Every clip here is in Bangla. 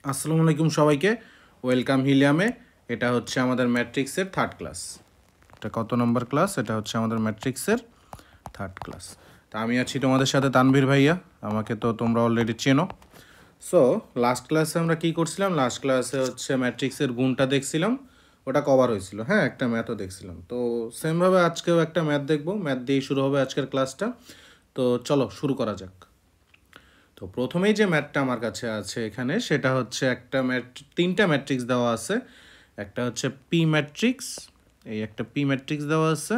আসসালামু আলাইকুম সবাইকে, ওয়েলকাম হিলিয়ামে। এটা হচ্ছে আমাদের ম্যাট্রিক্সের থার্ড ক্লাস। এটা কত নম্বর ক্লাস? এটা হচ্ছে আমাদের ম্যাট্রিক্সের থার্ড ক্লাস। তা আমি আছি তোমাদের সাথে তানভীর ভাইয়া, আমাকে তো তোমরা অলরেডি চেনো। সো লাস্ট ক্লাসে আমরা কি করছিলাম? লাস্ট ক্লাসে হচ্ছে ম্যাট্রিক্সের গুণটা দেখছিলাম, ওটা কভার হয়েছিল। হ্যাঁ, একটা ম্যাথও দেখছিলাম। তো সেমভাবে আজকেও একটা ম্যাথ দেখবো, ম্যাথ দিয়েই শুরু হবে আজকের ক্লাসটা। তো চলো শুরু করা যাক। তো প্রথমেই যে ম্যাথটা আমার কাছে আছে এখানে, সেটা হচ্ছে একটা তিনটা ম্যাট্রিক্স দেওয়া আছে। একটা হচ্ছে পি ম্যাট্রিক্স, এই একটা পি ম্যাট্রিক্স দেওয়া আছে,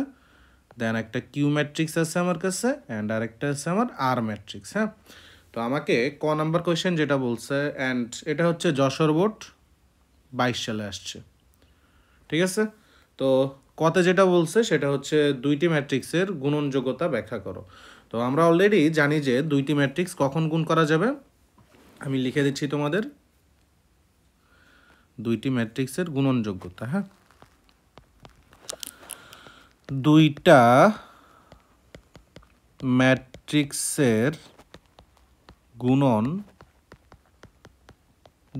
দেন একটা কিউ ম্যাট্রিক্স আছে আমার কাছে, অ্যান্ড আরেকটা আছে আমার আর ম্যাট্রিক্স। হ্যাঁ, তো আমাকে ক নাম্বার কোয়েশ্চেন যেটা বলছে, অ্যান্ড এটা হচ্ছে যশোর বোর্ড 22 সালে আসছে, ঠিক আছে? তো কতে যেটা বলছে সেটা হচ্ছে দুইটি ম্যাট্রিক্সের গুণনযোগ্যতা ব্যাখ্যা করো। তো আমরা অলরেডি জানি যে দুইটি ম্যাট্রিক্স কখন গুণ করা যাবে। আমি লিখে দিচ্ছি তোমাদের দুইটি ম্যাট্রিক্সের গুণনযোগ্যতা। হ্যাঁ, দুইটা ম্যাট্রিক্সের গুণন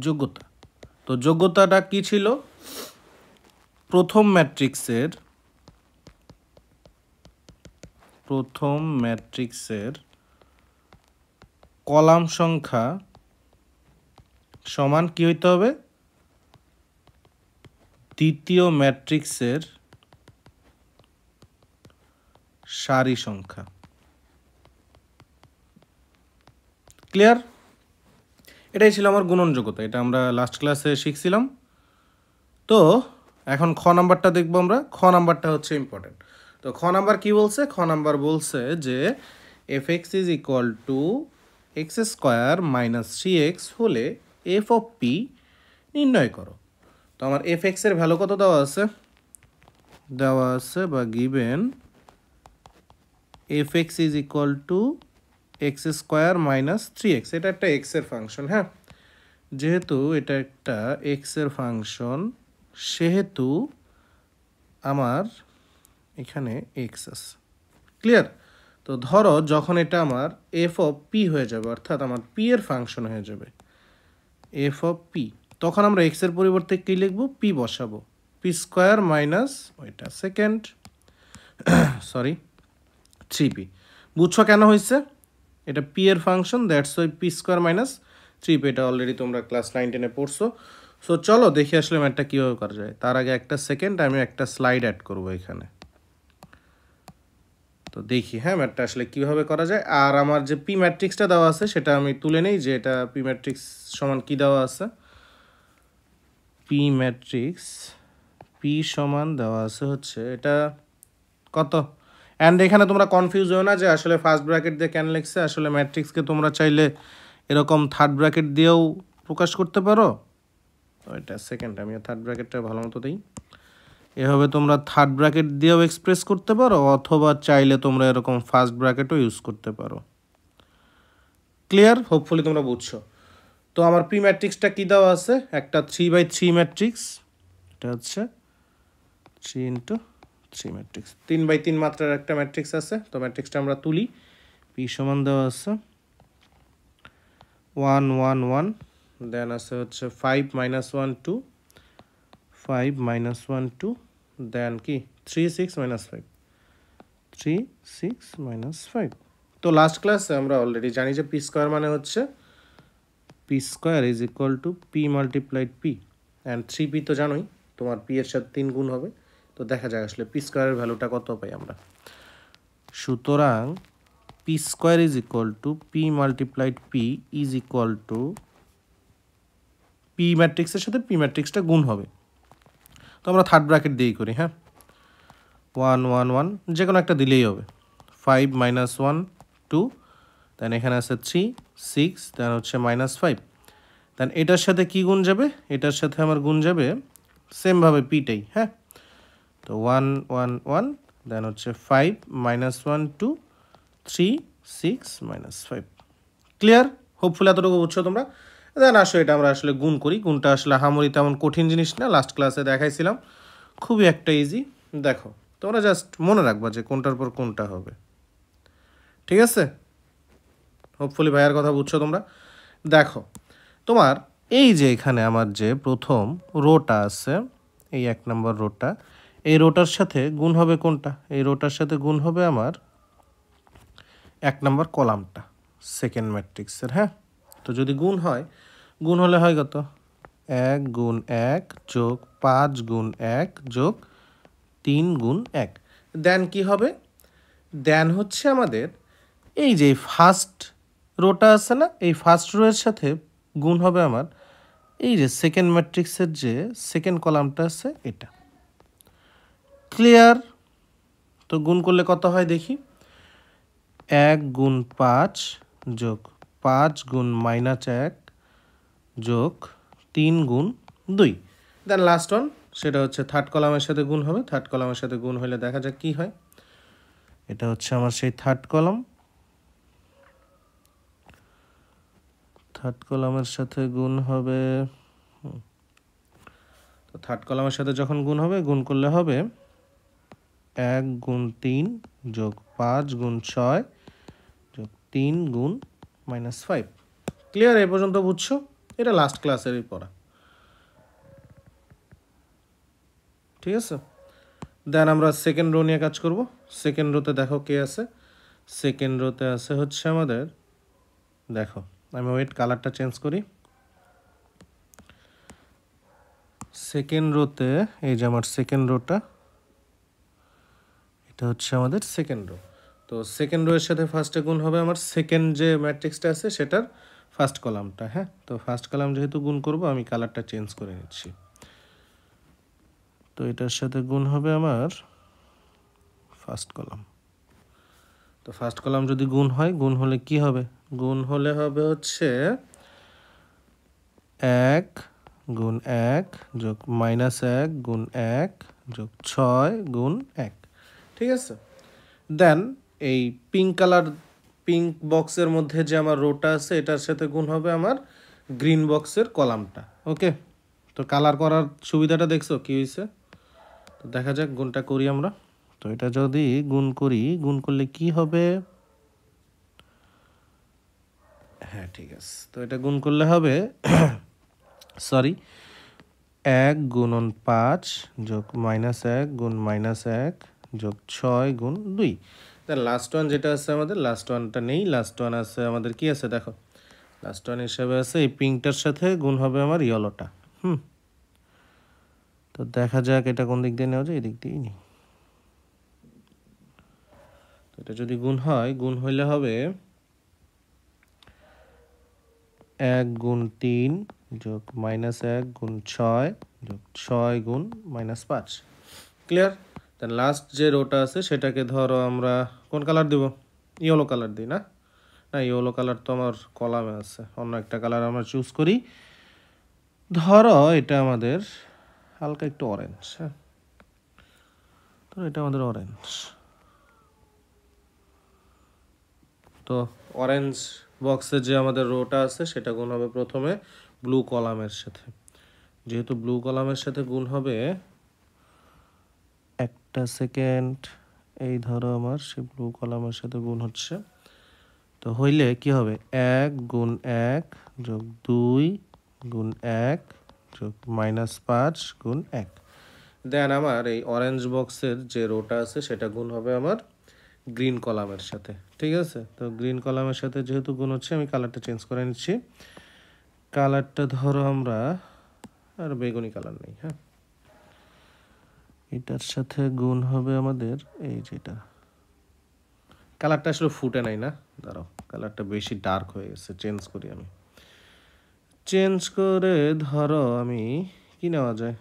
যোগ্যতা। তো যোগ্যতাটা কি ছিল? প্রথম ম্যাট্রিক্সের কলাম সংখ্যা সমান কি হইতে হবে? দ্বিতীয় ম্যাট্রিক্সের সারি সংখ্যা। ক্লিয়ার? এটাই ছিল আমার গুণনযোগ্যতা, এটা আমরা লাস্ট ক্লাসে শিখছিলাম। তো এখন খ নাম্বারটা দেখবো আমরা। খ নাম্বারটা হচ্ছে ইম্পর্টেন্ট। তো খ নাম্বার কি বলছে? খ নাম্বার বলছে যে F x is equal two x square minus three x হলে এফ অফ পি নির্ণয় করো। তো আমার এফ এক্সের ভ্যালু কত দেওয়া আছে? দেওয়া আছে বা given F x is equal two x square minus three x. এটা একটা এক্সের ফাংশন। হ্যাঁ, যেহেতু এটা একটা এক্সের ফাংশন সেহেতু আমার এখানে এক্স আছে। ক্লিয়ার? তো ধরো যখন এটা আমার এফ অফ পি হয়ে যাবে, অর্থাৎ আমার পি এর ফাংশন হয়ে যাবে এফ অফ পি, তখন আমরা এক্সের পরিবর্তে কী লিখবো? পি বসাবো। পি স্কোয়ার মাইনাস ওইটা সেকেন্ড সরি থ্রি পি। বুঝছো কেন হয়েছে? এটা পি এর function, that's why P square minus three P. এটা অলরেডি তোমরা ক্লাস 9-10-এ পড়ছো। সো চলো দেখি আসলে ম্যাথটা কীভাবে করা যায়। তার আগে একটা সেকেন্ড, আমি একটা স্লাইড অ্যাড করবো এখানে। তো দেখি হ্যাঁ ম্যাথটা আসলে কীভাবে করা যায়। আর আমার যে পি ম্যাট্রিক্সটা দেওয়া আছে সেটা আমি তুলে নেই, যে এটা পি ম্যাট্রিক্স সমান কী দেওয়া আছে। পি ম্যাট্রিক্স পি সমান দেওয়া আছে হচ্ছে এটা কত। অ্যান্ড এখানে তোমরা কনফিউজ হও না যে আসলে ফার্স্ট ব্র্যাকেট দিয়ে কেন লিখছে। আসলে ম্যাট্রিক্সকে তোমরা চাইলে এরকম থার্ড ব্র্যাকেট দিয়েও প্রকাশ করতে পারো। তো এটা সেকেন্ড, আমি থার্ড ব্র্যাকেটটা ভালো মতো দিই। এভাবে তোমরা থার্ড ব্র্যাকেট দিয়েও এক্সপ্রেস করতে পারো, অথবা চাইলে তোমরা এরকম ফার্স্ট ব্র্যাকেটও ইউজ করতে পারো। ক্লিয়ার? হোপফুলি তোমরা বুঝছো। তো আমার পি ম্যাট্রিক্সটা কী দেওয়া আছে? একটা 3/3 ম্যাট্রিক্স। এটা হচ্ছে 3x3 ম্যাট্রিক্স, 3/3 মাত্রার একটা ম্যাট্রিক্স আছে। তো ম্যাট্রিক্সটা আমরা তুলি। পি সমান দেওয়া আছে 1 1 1, দেন আছে হচ্ছে 5 -1 2, 5 -1 2, দেন কি 3 6 -5, 3 6 -5। তো লাস্ট ক্লাসে আমরা অলরেডি জানি যে পি স্কোয়ার মানে হচ্ছে P square is equal two P multiplied P, and 3p তো জানোই তোমার পি এর সাথে 3 গুণ হবে। তো দেখা যাক আসলে পি স্কোয়ারের ভ্যালুটা কত পাই আমরা। সুতরাং P square is equal two P multiplied P is equal two P ম্যাট্রিক্সের সাথে পি ম্যাট্রিক্সটা গুণ হবে। তো আমরা থার্ড ব্র্যাকেট দিয়েই করি। হ্যাঁ, 1 1 1 যে কোনো একটা দিলেই হবে। 5 -1 2, দেন এখানে আছে 3 6, দেন হচ্ছে -5, দেন এটার সাথে কি গুণ যাবে? এটার সাথে আমার গুণ যাবে সেমভাবে পিটাই। হ্যাঁ, তো 1 1 1, দেন হচ্ছে 5 -1 2 3 6 -5। ক্লিয়ার? হোপফুলি এতটুকু বুঝছো তোমরা। দেন আসো এটা আমরা আসলে গুণ করি। গুণটা আসলে হামরি তেমন কঠিন জিনিস না, লাস্ট ক্লাসে দেখাইছিলাম, খুবই একটা ইজি। দেখো তোমরা জাস্ট মনে রাখবা যে কোনটার পর কোনটা হবে, ঠিক আছে? হোপফুলি ভাইয়ার কথা বুঝছো তোমরা। দেখো তোমার এই যে এখানে আমার যে প্রথম রোটা আছে, এই 1 নম্বর রোটা, এই রোটার সাথে গুণ হবে কোনটা? এই রোটার সাথে গুণ হবে আমার 1 নম্বর কলামটা সেকেন্ড ম্যাট্রিক্সের। হ্যাঁ, তো যদি গুণ হয়, গুণ হলে হয় কত? 1 গুণ 1 যোগ 5 গুণ 1 যোগ 3 গুণ 1। দেন কি হবে? দেন হচ্ছে আমাদের এই যে ফার্স্ট রোটা আছে না, এই ফার্স্ট রো এর সাথে গুণ হবে আমার এই যে সেকেন্ড ম্যাট্রিক্সের যে সেকেন্ড কলামটা আছে এটা। ক্লিয়ার? তো গুণ করলে কত হয় দেখি? 1 গুণ 5 যোগ 5 গুণ -1 যোগ 3 গুণ 2। দেন লাস্ট ওয়ান, সেটা হচ্ছে থার্ড কলামের সাথে গুণ হবে। থার্ড কলামের সাথে গুণ হলে দেখা যাক কি হয়। এটা হচ্ছে আমার সেই থার্ড কলাম। থার্ড কলামের সাথে গুণ হবে, তো থার্ড কলামের সাথে যখন গুণ হবে, গুণ করলে হবে 1 গুণ 3 যোগ 5 গুণ 6 যোগ 3 গুণ -5। ক্লিয়ার? এ পর্যন্ত বুঝছো? এটা লাস্ট ক্লাসেরই পড়া, ঠিক আছে? দেন আমরা সেকেন্ড রো নিয়ে কাজ করব। সেকেন্ড রোতে দেখো কে আছে। সেকেন্ড রোতে আছে হচ্ছে আমাদের, দেখো আমি ওয়েট কালারটা চেঞ্জ করি। সেকেন্ড রোতে এই যে আমার সেকেন্ড রোটা, এটা হচ্ছে আমাদের সেকেন্ড রো। তো সেকেন্ড রো এর সাথে ফার্স্টে গুণ হবে আমার সেকেন্ড যে ম্যাট্রিক্সটা আছে সেটার ফার্স্ট কলামটা। হ্যাঁ, তো ফার্স্ট কলাম যেহেতু গুণ করব, আমি কালারটা চেঞ্জ করে নিচ্ছি। তো এটার সাথে গুণ হবে আমার ফার্স্ট কলাম। তো ফার্স্ট কলাম যদি গুণ হয়, গুণ হলে কি হবে? গুণ হলে হবে হচ্ছে 1 গুণ 1 যোগ -1 গুণ 1 যোগ 6 গুণ 1। ঠিক আছে? দেন এই পিঙ্ক কালার, পিঙ্ক বক্সের মধ্যে যে আমার রোটা আছে, এটার সাথে গুণ হবে আমার গ্রিন বক্সের কলামটা। ওকে, তো কালার করার সুবিধাটা দেখছো কি হয়েছে? তো দেখা যাক গুণটা করি আমরা। তো এটা যদি গুণ করি, গুণ করলে কি হবে? হ্যাঁ, ঠিক আছে। তো এটা গুণ করলে হবে সরি 1 গুণন 5 যোগ -1 গুণ -1 যোগ 6 গুণ 2। তার লাস্ট ওয়ান যেটা আছে আমাদের, লাস্ট ওয়ানটা নেই। লাস্ট ওয়ান আছে আমাদের কি আছে দেখো, লাস্ট ওয়ান হিসাবে আছে এই পিঙ্কটার সাথে গুণ হবে আমার ইয়েলোটা। তো দেখা যাক এটা কোন দিক দিয়ে নেওয়া যায়, এই দিক দিয়েই নিই। তো এটা যদি গুণ হয়, গুণ হইলে হবে 1 গুণ 3 যোগ -1 গুণ 6 যোগ 6 গুণ -5। ক্লিয়ার? দেন লাস্ট যে রোটা আছে সেটাকে ধরো আমরা কোন কালার দিব? ইয়েলো কালার দিই না? না, ইয়েলো কালার তো আমার কলামে আছে, অন্য একটা কালার আমরা চুজ করি। ধরো এটা আমাদের হালকা একটু অরেঞ্জ। হ্যাঁ, তো এটা আমাদের অরেঞ্জ। তো অরেঞ্জ বক্সে যে আমাদের রোটা আছে সেটা গুণ হবে প্রথমে ব্লু কলামের সাথে। যেহেতু ব্লু কলামের সাথে গুণ হবে, একটা সেকেন্ড, এই ধরো আমার সে ব্লু কলামের সাথে গুণ হচ্ছে। তো হইলে কি হবে? 1 গুণ 1 যোগ 2 গুণ 1 যোগ -5 গুণ 1। দেন আমার এই অরেঞ্জ বক্সের যে রোটা আছে সেটা গুণ হবে আমার গ্রিন কলামের সাথে। ঠিক আছে? তো গ্রিন কলামের সাথে যেহেতু গুণ হচ্ছে, আমি কালারটা চেঞ্জ করে নিচ্ছি। কালারটা ধরো আমরা আর বেগুনি কালার নেই। হ্যাঁ, এটার সাথে গুণ হবে আমাদের এই যেটা, কালারটা আসলে ফুটে নাই না, দাঁড়াও, কালারটা বেশি ডার্ক হয়ে গেছে, চেঞ্জ করি আমি। চেঞ্জ করে ধরো আমি কি নেওয়া যায়,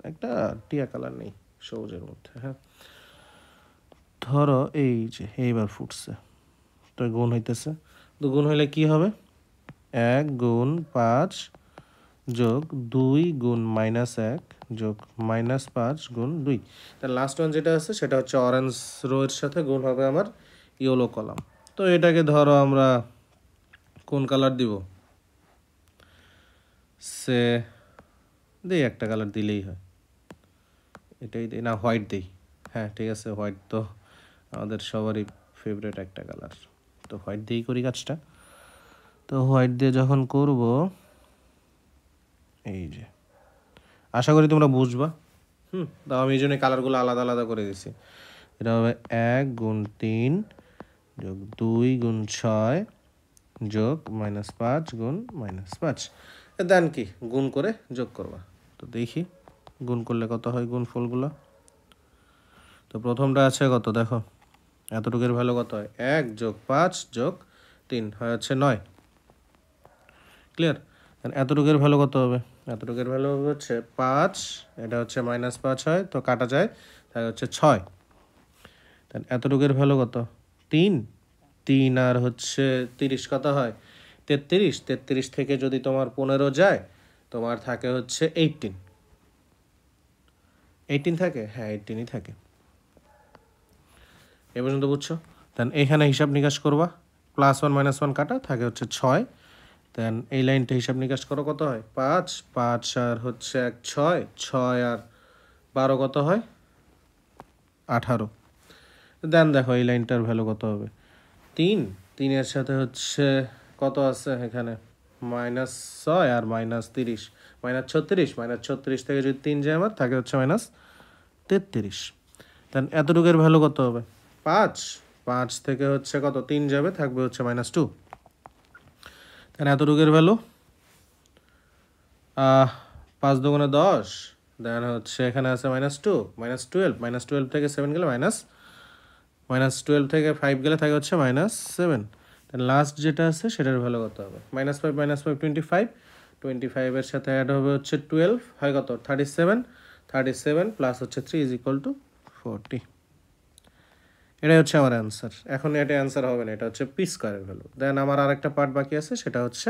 একটা টিয়া কালার নেই সবুজের মধ্যে। হ্যাঁ, ধরো এই যে এইবার ফুটছে, তো গুণ হইতেছে। তো গুণ হইলে কি হবে? 1 গুণ 5 যোগ 2 গুণ -1 যোগ -5 গুণ 2। তার লাস্ট ওয়ান যেটা আছে সেটা হচ্ছে অরেঞ্জ রো এর সাথে গুণ হবে আমার ইয়েলো কলাম। তো এটাকে ধরো আমরা কোন কালার দিব? সে দিই একটা কালার দিলেই হয়, এটাই দিই না, হোয়াইট দিই। হ্যাঁ, ঠিক আছে, হোয়াইট তো আমাদের সবারই ফেভারিট একটা কালার, তো হোয়াইট দিয়েই করি কাজটা। তো তো হোয়াইট দিয়ে যখন করব, এই যে আশা করি তোমরা বুঝবা। তাও আমি এই জন্য কালারগুলো আলাদা আলাদা করে দিছি। এটা হবে 1 গুণ 3 যোগ 2 গুণ 6 যোগ -5 গুণ -5। দেন কি গুণ করে যোগ করবা। তো দেখি গুণ করলে কত হয় গুণফলগুলো। তো প্রথমটা আছে কত দেখো, এতটুকুর ভ্যালু কত হয় 1 যোগ 5 যোগ 3 হয় হচ্ছে 9। ক্লিয়ার? এতটুকুর ভ্যালু কত হবে, এতটুকুর ভ্যালু হবে হচ্ছে 5, এটা হচ্ছে -5 হয় তো কাটা যায়, তাই হচ্ছে 6। তাহলে এতটুকুর ভ্যালু কত 3, 3 আর হচ্ছে 30 কত হয় 33। 33 থেকে যদি তোমার 15 যায় তোমার থাকে হচ্ছে 18। 18 থাকে, হ্যাঁ 18ই থাকে। এ পর্যন্ত বুঝছো? দেন এখানে হিসাব নিকাশ করবা, +1 -1 কাটা থাকে হচ্ছে 6। দেন এই লাইনটা হিসাব নিকাশ করো কত হয় 5, 5 আর হচ্ছে 1 6, 6 আর 12 কত হয় 18। দেন দেখো এই লাইনটার ভ্যালু কত হবে 3, 3 এর সাথে হচ্ছে কত আছে এখানে -6 আর -30, -36, -36 থেকে যদি 3 যায় আমার থাকে হচ্ছে -33। দেন এতটুকুর ভ্যালু কত হবে 5, 5 থেকে হচ্ছে কত 3 যাবে থাকবে হচ্ছে -2। দেন এতটুকুর ভ্যালু 5 দুগুণে 10, দেন হচ্ছে এখানে আছে -2, -12, -12 থেকে 7 গেলে -12 থেকে 5 গেলে থাকে হচ্ছে -7। দেন লাস্ট যেটা আছে সেটার ভ্যালু কত হবে -5, -5 25, 25 এর সাথে অ্যাড হবে হচ্ছে 12 হয় কত 37, 37 প্লাস হচ্ছে 3 = 40। এটাই হচ্ছে আমার অ্যান্সার। এখন এটা অ্যান্সার হবে না, এটা হচ্ছে পি স্কোয়ারের ভ্যালু। দেন আমার আরেকটা পার্ট বাকি আছে, সেটা হচ্ছে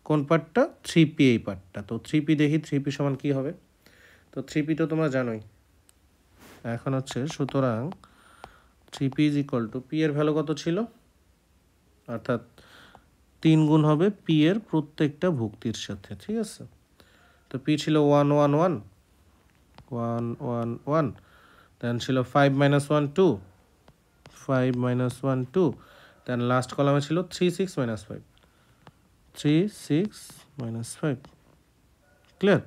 কোন পার্টটা 3p, এই পার্টটা। তো 3p দেখি 3p সমান কী হবে। তো 3p তো তোমরা জানোই। এখন হচ্ছে সুতরাং 3p = p এর ভ্যালু কত ছিল, অর্থাৎ 3 গুণ হবে p এর প্রত্যেকটা ভুক্তির সাথে, ঠিক আছে। তো p ছিল 1 1 1 1 1 1, দেন ছিল 5 - 1 2, 5 - 1 2, দেন লাস্ট কলামে ছিল 3 6 - 5, 3 6 - 5। ক্লিয়ার?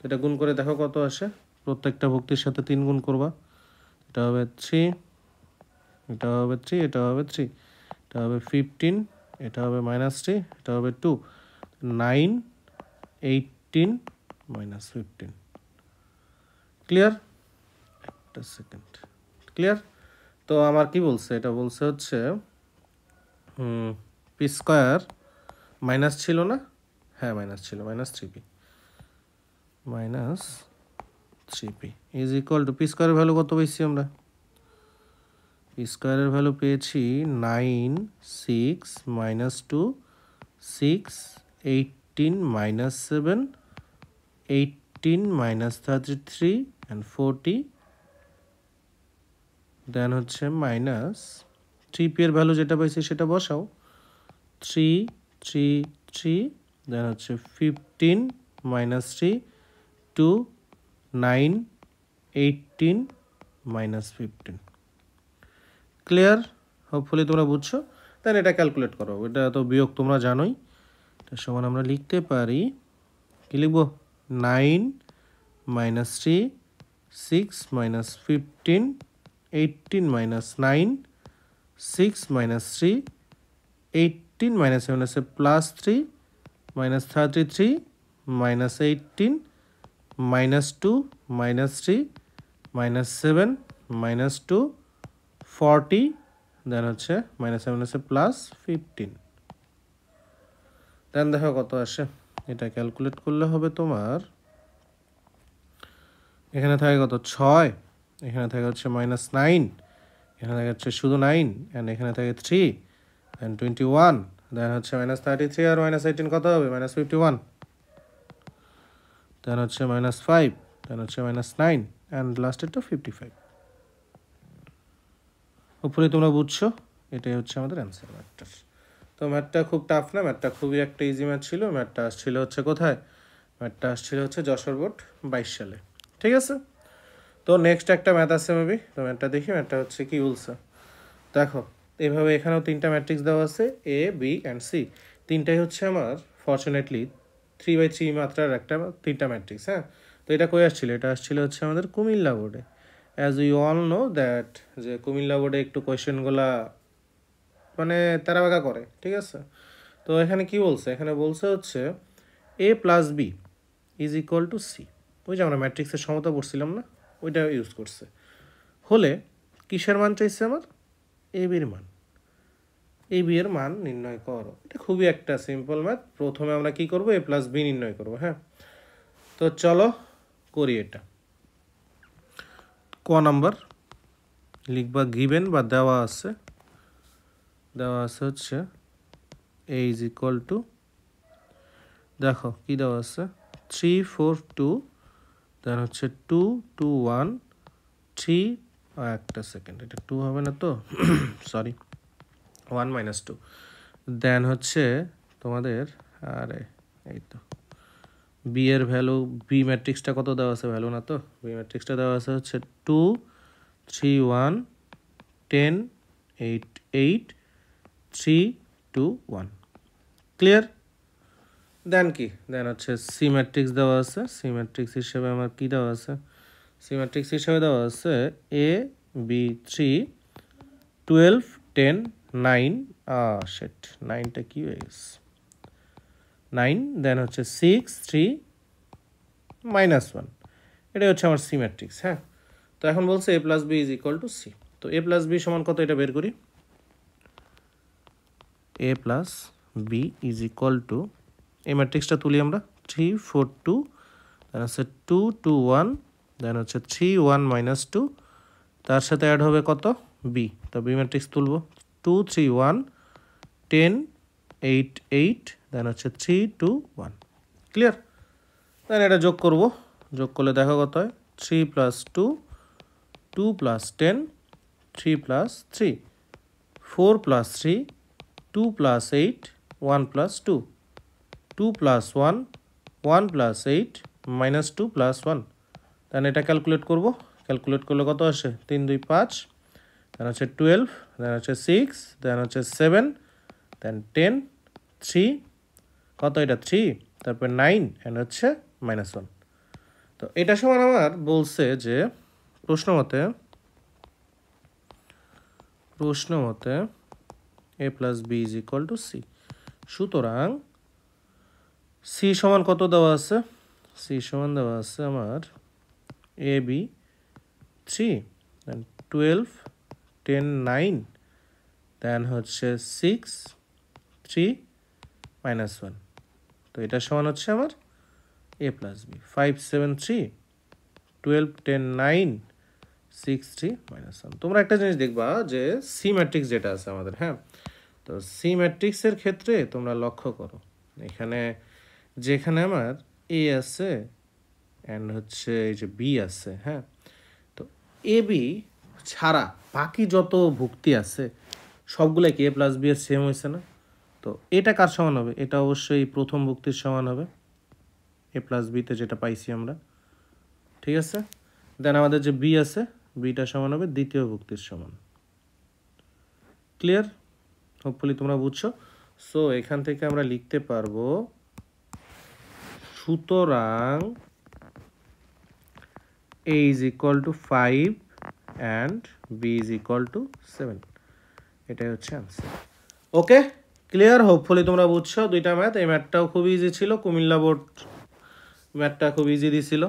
এটা গুণ করে দেখো কত আসে। প্রত্যেকটা ভুক্তির সাথে 3 গুণ করবা, এটা হবে 3, এটা হবে 3, এটা হবে 3, এটা হবে 15, এটা হবে -3, এটা হবে 2, 9 18 -15। ক্লিয়ার? একটা সেকেন্ড। ক্লিয়ার? তো আমার কি বলছে, এটা বলছে হচ্ছে পি স্কোয়ার মাইনাস ছিল না, হ্যাঁ মাইনাস ছিল, -3p = পি স্কোয়ারের ভ্যালু কত পেয়েছি আমরা, পি স্কোয়ারের ভ্যালু পেয়েছি 9 6 -2 6 18 -7 18 -33 and 40। দেন হচ্ছে -3p এর ভ্যালু যেটা পাইছি সেটা বসাও, 3 3 3, দেন হচ্ছে 15 -3 2 9 18 -15। ক্লিয়ার? হোপফুলি তোমরা বুঝছো। দেন এটা ক্যালকুলেট করো, এটা তো বিয়োগ তোমরা জানোই। এটা সমান আমরা লিখতে পারি, কি লিখবো 9 -3 6 -15 18 -9 6 -3 18 -7 আছে +3 -33 -18 -2 -3 -7 -2 40, দেন হচ্ছে -7 আছে +15। দেন দেখো কত আসে। এটা ক্যালকুলেট করলে হবে তোমার, এখানে থাকে কত 6, এখানে থাকে হচ্ছে -9, এখানে থাকে হচ্ছে শুধু 9, অ্যান্ড এখানে থাকে 3 অ্যান্ড 21, দেন হচ্ছে -33 আর -18 কত হবে -51, দেন হচ্ছে -5, দেন হচ্ছে -9 অ্যান্ড লাস্টেরটা 55। উপরে তোমরা বুঝছো, এটাই হচ্ছে আমাদের অ্যান্সার ম্যাথটার। তো ম্যাথটা খুব টাফ না, ম্যাথটা খুবই একটা ইজি ম্যাথ ছিল। ম্যাথটা আসছিল হচ্ছে কোথায়, ম্যাথটা আসছিল হচ্ছে যশোর বোর্ড 22 সালে, ঠিক আছে। তো নেক্সট একটা ম্যাথ আছে মেবি, তো ম্যাথটা দেখি। ম্যাথটা হচ্ছে কি বলছে দেখো, এইভাবে এখানেও 3টা ম্যাট্রিক্স দেওয়া আছে, এ বি অ্যান্ড সি। তিনটাই হচ্ছে আমার ফরচুনেটলি 3/3 মাত্রার একটা 3টা ম্যাট্রিক্স। হ্যাঁ, তো এটা কই আসছিল? এটা আসছিল হচ্ছে আমাদের কুমিল্লা বোর্ডে। As we all know that যে কুমিল্লা বোর্ডে একটু কোয়েশ্চেনগুলা মানে তেরাবাগা করে, ঠিক আছে? তো এখানে কি বলছে? এখানে বলছে হচ্ছে a plus B is equal to C. ওই যে আমরা ম্যাট্রিক্সের সমতা পড়ছিলাম না, ওইটা ইউজ করছে। হলে কিসের মান চাইছে আমার? এ বির মান। এ বি এর মান নির্ণয় করো। এটা খুবই একটা সিম্পল ম্যাথ। প্রথমে আমরা কি করব? এ প্লাস বি নির্ণয় করব। হ্যাঁ, তো চলো করি এটা। ক নাম্বার লিখবা গিভেন বা দেওয়া আছে হচ্ছে a ইজ ইকুয়াল টু, দেখো কি দেওয়া আছে 3 4 2, দেন হচ্ছে 2 2 1 3, একটা সেকেন্ড, এটা 2 হবে না তো সরি 1 মাইনাস 2, দেন হচ্ছে তোমাদের আরে এই তো বি এর ভ্যালু, বি ম্যাট্রিক্সটা কত দেওয়া আছে? ভ্যালু না তো, বি ম্যাট্রিক্সটা দেওয়া আছে হচ্ছে 2 3 1 10 8 8 3 2 1। ক্লিয়ার? দেন কি? দেন হচ্ছে সি ম্যাট্রিক্স দেওয়া আছে। সি ম্যাট্রিক্স হিসেবে আমার কি দেওয়া আছে? সি ম্যাট্রিক্স হিসেবে দেওয়া আছে এ বি 3 12 10 9, শিট 9টা কি হয়ে গেছে 9, দেন হচ্ছে 6 3 মাইনাস 1। এটাই হচ্ছে আমার সি ম্যাট্রিক্স। হ্যাঁ, তো এখন বলছে A plus B is equal to C. তো এ প্লাস বি সমান কত? এটা বের করি। A plus B is equal to, এই ম্যাট্রিক্সটা তুলি আমরা 3 4 2, দেন হচ্ছে 2 2 1, দেন হচ্ছে 3 1 মাইনাস 2, তার সাথে অ্যাড হবে কত? বি। তো বি ম্যাট্রিক্স তুলব 2 3 1 10 8 8, দেন হচ্ছে 3 2 1। ক্লিয়ার? দেন এটা যোগ করব। যোগ করলে দেখো কত হয়? 3 plus 2 2 plus 10 3 plus 3 4 plus 3 2 plus 8 1 plus 2 2 plus 1 1 plus 8 minus 2 plus 1। দেন এটা ক্যালকুলেট করব। ক্যালকুলেট করলে কত আসে? 3 2 5, দেন হচ্ছে 12, দেন হচ্ছে 6, দেন হচ্ছে 7, দেন 10 3, কত এটা? 3, তারপর 9 অ্যান্ড হচ্ছে মাইনাস 1। তো এটা সমান আমার বলছে যে প্রশ্ন মতে A plus B is equal to C. সুতরাং সি সমান কত দেওয়া আছে? সি সমান দেওয়া আছে আমার এ বি 3, দেন 12 10 9, দেন হচ্ছে 6 3 মাইনাস 1। তো এটা সমান হচ্ছে আমার এ প্লাস বি 5 7 3 12 10 9 6 3 মাইনাস 1। তোমরা একটা জিনিস দেখবা যে সি ম্যাট্রিক্স যেটা আছে আমাদের, হ্যাঁ, তো সি ম্যাট্রিক্সের ক্ষেত্রে তোমরা লক্ষ্য করো এখানে যেখানে আমার এ আছে অ্যান্ড হচ্ছে এই যে বি আছে, হ্যাঁ, তো এ বি ছাড়া বাকি যত ভুক্তি আছে সবগুলো কি এ প্লাস বি এর সেম হয়েছে না? তো এটা কার সমান হবে? এটা অবশ্যই প্রথম ভুক্তির সমান হবে, এ প্লাস বিতে যেটা পাইছি আমরা, ঠিক আছে? দেন আমাদের যে বি আছে, বিটা সমান হবে দ্বিতীয় ভুক্তির সমান। ক্লিয়ার? হোপফুলি তোমরা বুঝছো। সো এখান থেকে আমরা লিখতে পারবো সুতরাং a is equal to 5 and b is equal to 7। এটাই হচ্ছে আনসার। ওকে, ক্লিয়ার? হোপফুলি তোমরা বুঝছো দুইটা ম্যাথ। এই ম্যাথটাও খুব ইজি ছিল, কুমিল্লা বোর্ড ম্যাথটা খুব ইজি দিছিল।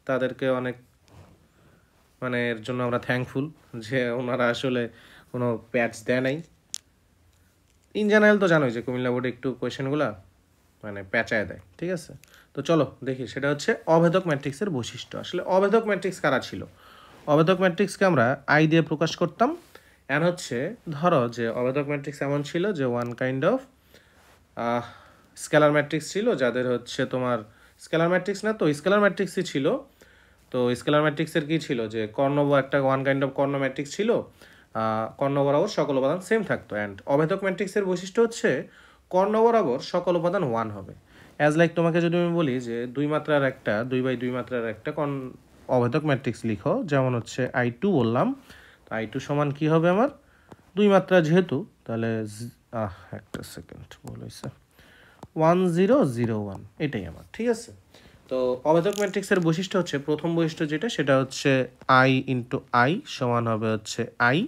তাদেরকে অনেক মানে এর জন্য আমরা থ্যাঙ্কফুল যে ওনারা আসলে কোনো প্যাচ দেয় নাই। ইন জেনারেল তো জানোই যে কুমিল্লা বোর্ডে একটু কোয়েশ্চেনগুলো মানে প্যাচায় দেয়, ঠিক আছে? তো চলো দেখি, সেটা হচ্ছে অভেদক ম্যাট্রিক্সের বৈশিষ্ট্য। আসলে অভেদক ম্যাট্রিক্স কারা ছিল? অভেদক ম্যাট্রিক্সকে আমরা আই দিয়ে প্রকাশ করতাম। অ্যান্ড হচ্ছে ধরো যে অভেদক ম্যাট্রিক্স এমন ছিল যে one kind of scalar matrix ছিল, যাদের হচ্ছে তোমার স্কেলার ম্যাট্রিক্স না তো স্কেলার ম্যাট্রিক্সই ছিল। তো স্কেলার ম্যাট্রিক্সের কী ছিল যে কর্ণ একটা one kind of Karna matrix ছিল, কর্ণ বরাবর সকল উপাদান সেম থাকতো। অ্যান্ড অভেদক ম্যাট্রিক্সের বৈশিষ্ট্য হচ্ছে কর্ণ বরাবর সকল উপাদান 1 হবে। অ্যাজ লাইক তোমাকে যদি আমি বলি যে 2 মাত্রার একটা 2/2 মাত্রার একটা অভেদক ম্যাট্রিক্স লিখো, যেমন হচ্ছে I2 বললাম, তো I2 সমান কি হবে আমার 2 মাত্রা যেহেতু, তাহলে একটা সেকেন্ড ভুল হয়েছে, 1001 এটাই আমার, ঠিক আছে। তো অভেদক ম্যাট্রিক্সের বৈশিষ্ট্য হচ্ছে, প্রথম বৈশিষ্ট্য যেটা সেটা হচ্ছে আই ইন্টু আই সমান হবে হচ্ছে আই।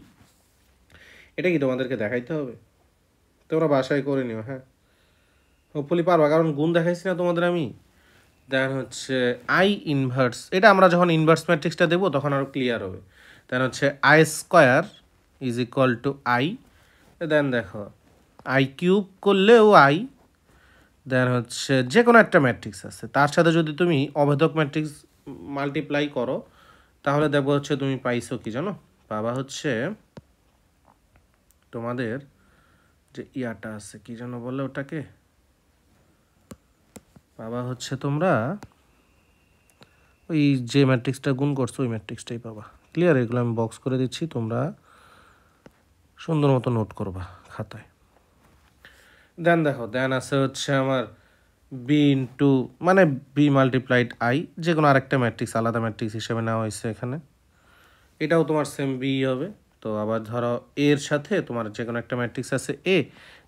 এটা কি তোমাদেরকে দেখাইতে হবে? তোমরা বাসায় করে নিও, হ্যাঁ, হোপফুলি পারবা, কারণ গুণ দেখাইছি না তোমাদের আমি। দেন হচ্ছে আই ইনভার্স, এটা আমরা যখন ইনভার্স ম্যাট্রিক্সটা দেবো তখন আরও ক্লিয়ার হবে। দেন হচ্ছে I square is equal to I. Then দেখো আই কিউব করলেও আই। দেন হচ্ছে যে কোনো একটা ম্যাট্রিক্স আছে তার সাথে যদি তুমি অভেদক ম্যাট্রিক্স মাল্টিপ্লাই করো তাহলে দেখবো হচ্ছে তুমি পাইছো কি জানো, পাবা হচ্ছে তোমাদের যে ইয়াটা আছে কি যেন বলে ওটাকে, পাবা হচ্ছে তোমরা ওই যে ম্যাট্রিক্সটা গুণ করছো ওই ম্যাট্রিক্সটাই পাবা। ক্লিয়ার? এগুলো আমি বক্স করে দিচ্ছি, তোমরা সুন্দর মতো নোট করবা খাতায়। দেন দেখো, দেন আছে হচ্ছে আমার বি ইন্টু মানে বি মাল্টিপ্লাইড আই, যে কোনো আরেকটা ম্যাট্রিক্স আলাদা ম্যাট্রিক্স হিসেবে নেওয়া হয়েছে এখানে, এটাও তোমার সেম বি হবে। তো আবার ধরো এর সাথে তোমার যে কোনো একটা ম্যাট্রিক্স আছে এ,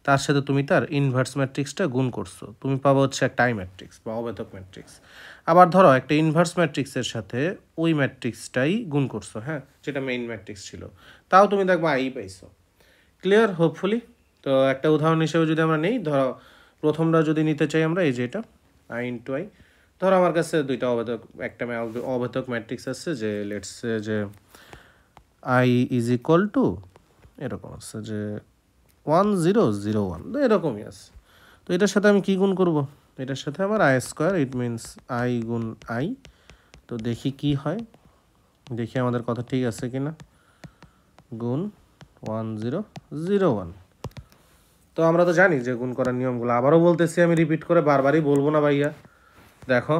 তার সাথে তুমি তার ইনভার্স ম্যাট্রিক্সটা গুণ করছো, তুমি পাবো হচ্ছে একটা আই ম্যাট্রিক্স বা অভেদক ম্যাট্রিক্স। আবার ধরো একটা ইনভার্স ম্যাট্রিক্সের সাথে ওই ম্যাট্রিক্সটাই গুণ করছো, হ্যাঁ, যেটা মেইন ম্যাট্রিক্স ছিল, তাও তুমি দেখবো আই পাইছো। Clear hopefully? তো একটা উদাহরণ হিসেবে যদি আমরা নেই, ধরো প্রথমটা যদি নিতে চাই আমরা, এই যে এটা আই ইন্টু আই, ধরো আমার কাছে দুইটা অভেদক, একটা অভেদক ম্যাট্রিক্স আছে যে লেটস যে আই ইজ ইকুয়াল টু এরকম আছে যে 1001, তো এরকমই আছে। তো এটার সাথে আমি কি গুণ করব, এটার সাথে আমার I square, it means I গুণ আই। তো দেখি কি হয়, দেখি আমাদের কথা ঠিক আছে কি না। গুণ 1001। তো আমরা তো জানি যে গুণ করার নিয়মগুলো, আবারও বলতেছি আমি, রিপিট করে বারবারই বলবো না ভাইয়া। দেখো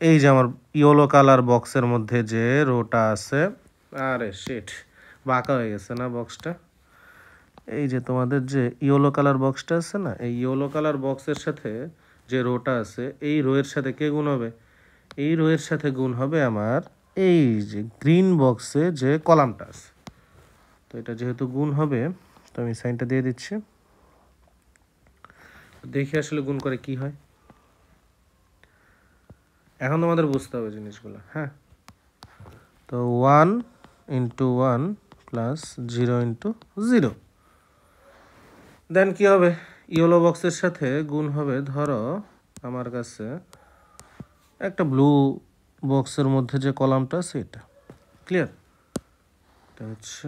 এই যে আমার ইয়েলো কালার বক্সের মধ্যে যে রোটা আছে, আরে শিট, বাঁকা হয়ে গেছে না বক্সটা। এই যে তোমাদের যে ইয়েলো কালার বক্সটা আছে না, এই ইয়েলো কালার বক্সের সাথে যে রোটা আছে, এই রোয়ের সাথে কে গুণ হবে? এই রোয়ের সাথে গুণ হবে আমার এই যে গ্রিন বক্সে যে কলামটা আছে। তো এটা যেহেতু গুণ হবে, তো আমি সাইনটা দিয়ে দিচ্ছি, দেখি আসলে গুণ করে কি হয়। এখন তোমাদের বুঝতে হবে জিনিসগুলো, হ্যাঁ। তো 1 ইন্টু 1 প্লাস 0 ইন্টু 0, দেন কি হবে, ইয়েলো বক্সের সাথে গুণ হবে, ধরো আমার কাছে একটা ব্লু বক্সের মধ্যে যে কলামটা আছে এটা। ক্লিয়ার? এটা হচ্ছে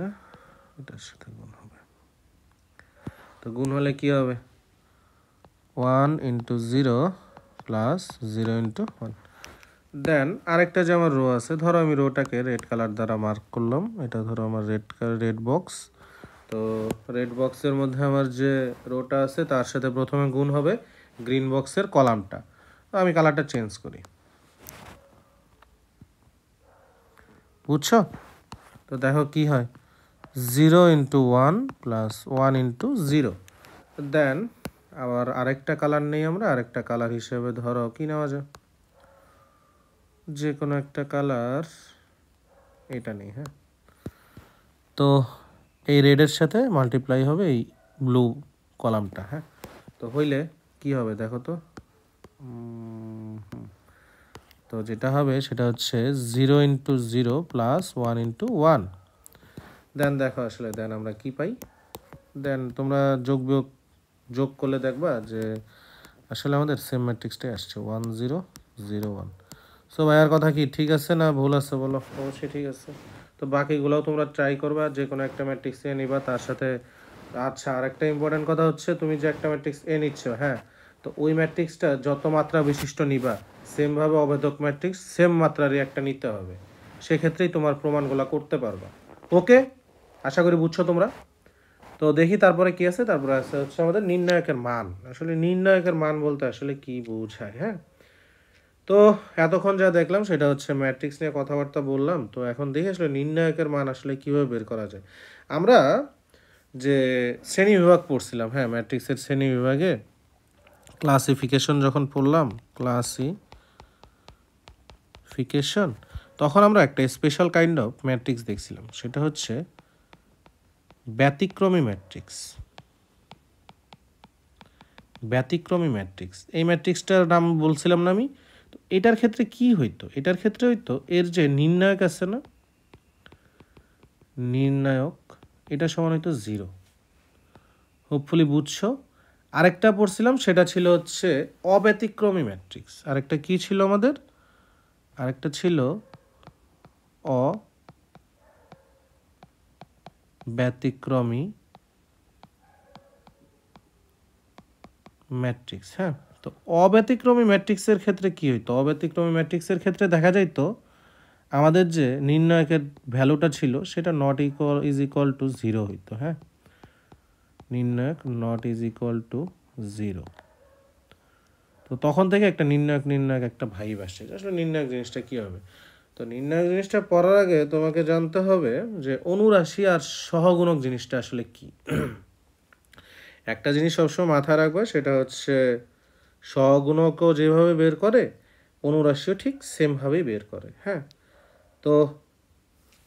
এটার সাথে গুণ হবে। তো গুণ হলে কি হবে, 1 ইন্টু 0 প্লাস 0 ইন্টু 1। দেন আরেকটা যে আমার রো আছে, ধরো আমি রোটাকে রেড কালার দ্বারা মার্ক করলাম, এটা ধরো আমার রেড বক্স। তো রেড বক্সের মধ্যে আমার যে রোটা আছে তার সাথে প্রথমে গুণ হবে গ্রিন বক্সের কলামটা। তো আমি কালারটা চেঞ্জ করি, বুঝছো? তো দেখো কি হয়, 0 ইন্টু 1 প্লাস 1 ইন্টু 0। দেন আবার আরেকটা কালার নেই আমরা, আরেকটা কালার হিসেবে ধরো কি নেওয়া যায়, যে কোনো একটা কালার, এটা নেই, হ্যাঁ। তো এই রেডের সাথে মাল্টিপ্লাই হবে এই ব্লু কলামটা, হ্যাঁ। তো হইলে কি হবে দেখো তো, তো যেটা হবে সেটা হচ্ছে 0 ইন্টু 0 প্লাস 1 ইন্টু 1। দেন দেখো আসলে দেন আমরা কি পাই, দেন তোমরা যোগ করলে দেখবা যে আসলে আমাদের সেম ম্যাট্রিক্সটাই আসছে 1001। সো ভাইয়ার কথা কি ঠিক আছে না ভুল আছে বলো? অবশ্যই ঠিক আছে। তো বাকিগুলোও তোমরা ট্রাই করবা, যে কোনো একটা ম্যাট্রিক্স এ নিবা তার সাথে। আচ্ছা, আরেকটা ইম্পর্টেন্ট কথা হচ্ছে, তুমি যে একটা ম্যাট্রিক্স এ নিচ্ছ, হ্যাঁ, তো ওই ম্যাট্রিক্সটা যত মাত্রা বিশিষ্ট নিবা, সেমভাবে অভেদক ম্যাট্রিক্স সেম মাত্রারই একটা নিতে হবে, সেক্ষেত্রেই তোমার প্রমাণগুলো করতে পারবা। ওকে, আশা করি বুঝছো তোমরা। তো দেখি তারপরে কি আছে, তারপরে আছে হচ্ছে আমাদের নির্ণায়কের মান। আসলে নির্ণায়কের মান বলতে আসলে কি বোঝায়, হ্যাঁ। তো এতক্ষণ যা দেখলাম সেটা হচ্ছে ম্যাট্রিক্স নিয়ে কথাবার্তা বললাম। তো এখন দেখি আসলে নির্ণায়কের মান আসলে কীভাবে বের করা যায়। আমরা যে শ্রেণী বিভাগ পড়ছিলাম, হ্যাঁ, ম্যাট্রিক্সের শ্রেণী বিভাগে ক্লাসিফিকেশন যখন পড়লাম, ক্লাসিফিকেশন, তখন আমরা একটা স্পেশাল কাইন্ড অফ ম্যাট্রিক্স দেখছিলাম, সেটা হচ্ছে ব্যতিক্রমী ম্যাট্রিক্স। ব্যতিক্রমী ম্যাট্রিক্স, এই ম্যাট্রিক্সটার নাম বলছিলাম না আমি। তো এটার ক্ষেত্রে কি হইতো, এটার ক্ষেত্রে হইতো এর যে নির্ণায়ক আছে না, নির্ণায়ক, এটা সমান হইতো 0। হোপফুলি বুঝছো। আরেকটা পড়ছিলাম সেটা ছিল হচ্ছে অব্যতিক্রমী ম্যাট্রিক্স। আরেকটা কি ছিল আমাদের, আরেকটা ছিল অব্যতিক্রমী ম্যাট্রিক্স। হ্যাঁ, তো অব্যতিক্রমী ম্যাট্রিক্সের ক্ষেত্রে কি হইতো, অব্যতিক্রমী ম্যাট্রিক্সের ক্ষেত্রে দেখা যাইতো আমাদের যে নির্ণায়কের ভ্যালুটা ছিল সেটা নট ইজ ইকুয়াল টু 0 হইতো। হ্যাঁ, নির্ণায়ক নট ইজ ইকুয়াল টু 0। তো তখন থেকে একটা নির্ণায়ক একটা ভাইব আসছে। আসলে নির্ণায়ক জিনিসটা কী হবে, তো নির্ণায়ক জিনিসটা পড়ার আগে তোমাকে জানতে হবে যে অনুরাশি আর সহগুণক জিনিসটা আসলে কি। একটা জিনিস সবসময় মাথায় রাখবে, সেটা হচ্ছে সহগুণকও যেভাবে বের করে অনুরাশিও ঠিক সেমভাবেই বের করে। হ্যাঁ, তো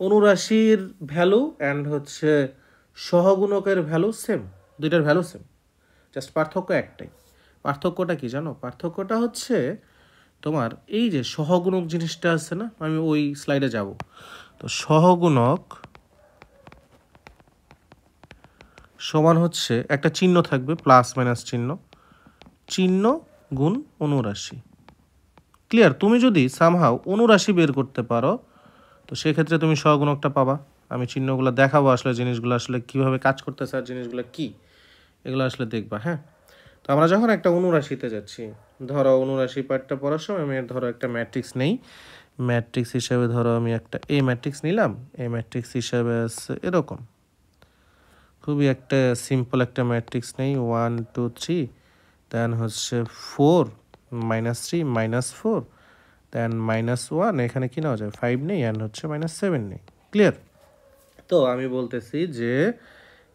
অনুরাশির ভ্যালু অ্যান্ড হচ্ছে সহগুণকের ভ্যালু সেম, দুইটার ভ্যালু সেম, জাস্ট পার্থক্য একটাই। পার্থক্যটা কি জানো, পার্থক্যটা হচ্ছে তোমার এই যে সহগুণক জিনিসটা আছে না, আমি ওই স্লাইডে যাব। তো সহগুণক সমান হচ্ছে একটা চিহ্ন থাকবে, প্লাস মাইনাস চিহ্ন, চিহ্ন গুণ অনুরাশি। ক্লিয়ার? তুমি যদি সামহাও অনুরাশি বের করতে পারো তো সেক্ষেত্রে তুমি সহগুণকটা পাবা। আমি চিহ্নগুলো দেখাবো, আসলে জিনিসগুলো আসলে কীভাবে কাজ করতেছে আর জিনিসগুলো কি, এগুলো আসলে দেখবা। হ্যাঁ, তো আমরা যখন একটা অনুরাশিতে যাচ্ছি, ধরো অনুরাশি পার্টটা পড়ার সময় আমি ধরো একটা ম্যাট্রিক্স নেই, ম্যাট্রিক্স হিসাবে ধরো আমি একটা এ ম্যাট্রিক্স নিলাম। এ ম্যাট্রিক্স হিসাবে আছে এরকম, খুবই একটা সিম্পল একটা ম্যাট্রিক্স নেই, 1 2 3, দেন হচ্ছে 4 -3 -4, দেন -1, এখানে কি নেওয়া যায় 5 নেই, অ্যান্ড হচ্ছে -7 নেই। ক্লিয়ার? তো আমি বলতেছি যে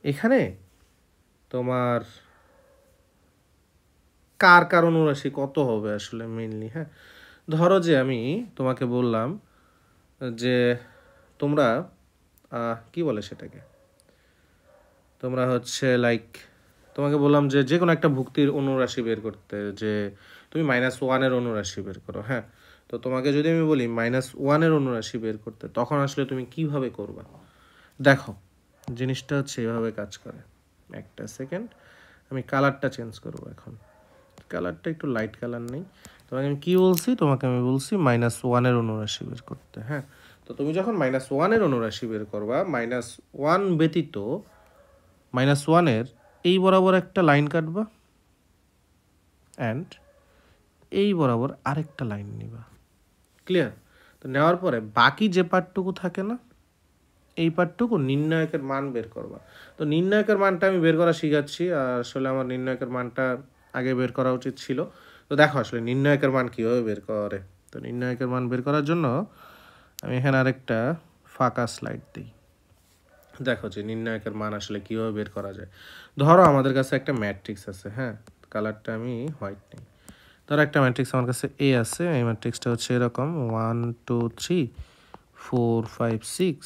এখানে তোমার কার কার অনুরাশি কত হবে আসলে মেইনলি। হ্যাঁ, ধরো যে আমি তোমাকে বললাম যে তোমরা কি বলে সেটাকে, তোমরা হচ্ছে লাইক তোমাকে বললাম যে যে কোনো একটা ভুক্তির অনুরাশি বের করতে, যে তুমি -1-এর অনুরাশি বের করো। হ্যাঁ, তো তোমাকে যদি আমি বলি -1-এর অনুরাশি বের করতে, তখন আসলে তুমি কিভাবে করবা? দেখো জিনিসটা হচ্ছে এভাবে কাজ করে। একটা সেকেন্ড, আমি কালারটা চেঞ্জ করবো এখন, কালারটা একটু লাইট কালার নেই। তোমাকে আমি কী বলছি, তোমাকে আমি বলছি -1-এর অনুরাশি বের করতে। হ্যাঁ, তো তুমি যখন -1-এর অনুরাশি বের করবা, -1 ব্যতীত -1-এর এই বরাবর একটা লাইন কাটবা অ্যান্ড এই বরাবর আরেকটা লাইন নিবা। ক্লিয়ার? তো নেওয়ার পরে বাকি যে পার্টটুকু থাকে না, এই পার্টটুকু নির্ণায়কের মান বের করবা। তো নির্ণায়কের মানটা আমি বের করা শিখাচ্ছি, আর আসলে আমার নির্ণায়কের মানটা আগে বের করা উচিত ছিল। তো দেখো আসলে নির্ণায়কের মান কীভাবে বের করে। তো নির্ণায়কের মান বের করার জন্য আমি এখানে আরেকটা ফাঁকা স্লাইড দিই। দেখো যে নির্ণায়কের মান আসলে কীভাবে বের করা যায়। ধরো আমাদের কাছে একটা ম্যাট্রিক্স আছে। হ্যাঁ, কালারটা আমি হোয়াইট নিই। ধরো একটা ম্যাট্রিক্স আমার কাছে এ আছে, এই ম্যাট্রিক্সটা হচ্ছে এরকম 1 2 3 4 5 6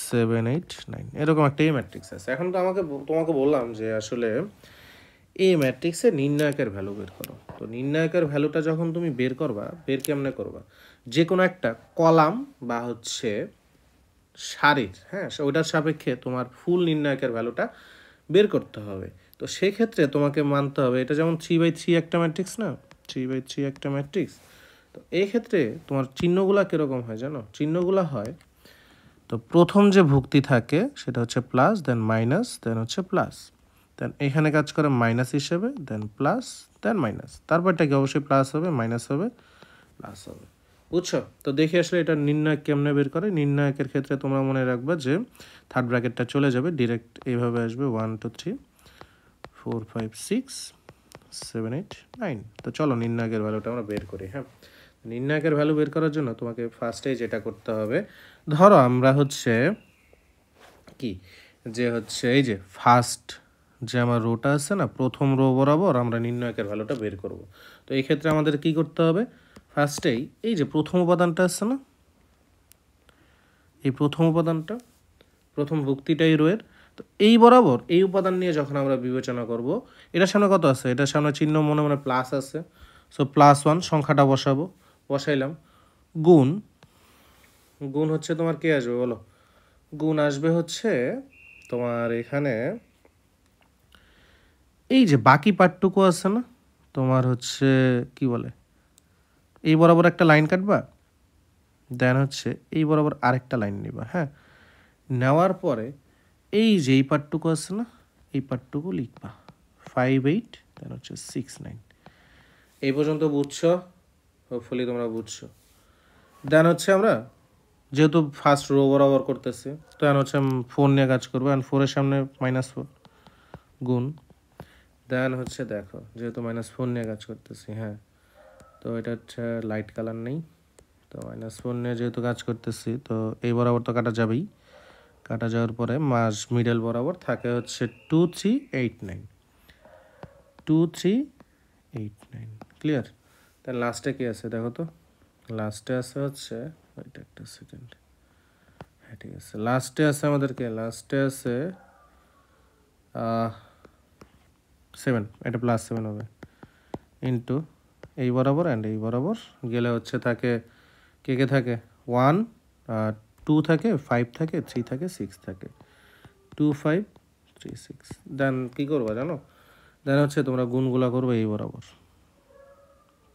7 8 9, এরকম একটা এ ম্যাট্রিক্স আছে। এখন তো তোমাকে বললাম যে আসলে এই ম্যাট্রিক্সের নির্ণায়কের ভ্যালু বের করো। তো নির্ণায়কের ভ্যালুটা যখন তুমি বের করবা, বের কেমনে করবা, যে কোনো একটা কলাম বা হচ্ছে সারির, হ্যাঁ, ওইটার সাপেক্ষে তোমার ফুল নির্ণায়কের ভ্যালুটা বের করতে হবে। তো সেক্ষেত্রে তোমাকে মানতে হবে, এটা যেমন 3/3 একটা ম্যাট্রিক্স না, 3/3 একটা ম্যাট্রিক্স। তো এই ক্ষেত্রে তোমার চিহ্নগুলা কীরকম হয় জানো, চিহ্নগুলা হয়, তো প্রথম যে ভুক্তি থাকে সেটা হচ্ছে প্লাস, দেন মাইনাস, দেন হচ্ছে প্লাস, দেন এখানে কাজ করে মাইনাস হিসেবে, দেন প্লাস, দেন মাইনাস, তারপরটা কি অবশ্যই প্লাস হবে, মাইনাস হবে, প্লাস হবে। বুঝছো? তো দেখি আসলে এটা নির্ণায়ক কেমনে বের করে। নির্ণায়কের ক্ষেত্রে তোমরা মনে রাখবা যে থার্ড ব্র্যাকেটটা চলে যাবে, ডিরেক্ট এইভাবে আসবে 1 2 3 4 5 6 7 8 9। তো চলো নির্ণায়কের ভ্যালুটা আমরা বের করি। হ্যাঁ, নির্ণায়কের ভ্যালু বের করার জন্য তোমাকে ফার্স্টে যেটা করতে হবে, ধরো আমরা হচ্ছে কি, যে হচ্ছে এই যে ফার্স্ট যে আমার রোটা আছে না, প্রথম রো বরাবর আমরা নির্ণায়কের ভ্যালুটা বের করব। তো এই ক্ষেত্রে আমাদের কি করতে হবে, ফার্স্টেই এই যে প্রথম উপাদানটা আছে না, এই প্রথম উপাদানটা, প্রথম ভুক্তিটাই রোয়ের, তো এই বরাবর এই উপাদান নিয়ে যখন আমরা বিবেচনা করব, এটার সামনে কত আছে, এটার সামনে চিহ্ন মনে মনে প্লাস আছে, সো +1 সংখ্যাটা বসাবো, বসাইলাম, গুণ গুণ হচ্ছে তোমার কি আসবে বলো, গুণ আসবে হচ্ছে তোমার এখানে এই যে বাকি পার্টটুকু আছে না, তোমার হচ্ছে কি বলে, এই বরাবর একটা লাইন কাটবা, দেন হচ্ছে এই বরাবর আরেকটা লাইন নিবা। হ্যাঁ, নেওয়ার পরে এই যে এই পার্টটুকু আছে না, এই পার্টটুকু লিখবা 5 8, দেন হচ্ছে 6 9। এই পর্যন্ত বুঝছো? হোপফুলি তোমরা বুঝছো। দেন হচ্ছে আমরা যেহেতু ফার্স্ট রো বরাবর করতেছি, তো এখন হচ্ছে 4 নিয়ে কাজ করবো, অ্যান্ড 4 এর সামনে -4 গুণ, দেন হচ্ছে দেখো যেহেতু -4 নিয়ে কাজ করতেছি, হ্যাঁ, তো এটা হচ্ছে লাইট কালার নেই, তো -4 নিয়ে যেহেতু কাজ করতেছি, তো এই বরাবর তো কাটা যাবেই, কাটা যাওয়ার পরে মাস মিডল বরাবর থাকে হচ্ছে 2 3 8 9, 2 3 8 9। ক্লিয়ার? তার লাস্টে কি আছে দেখো তো, লাস্টে আছে হচ্ছে, ওইটা একটা সেকেন্ড, হ্যাঁ ঠিক আছে, লাস্টে আছে আমাদেরকে, লাস্টে আছে 7, এটা +7 হবে, ইন্টু এই বরাবর অ্যান্ড এই বরাবর গেলে হচ্ছে থাকে কে কে থাকে 1 2 থাকে, 5 থাকে, 3 থাকে, 6 থাকে, 2 5 3 6। দেন কী করবা জানো, দেন হচ্ছে তোমরা গুণগুলা করবে এই বরাবর,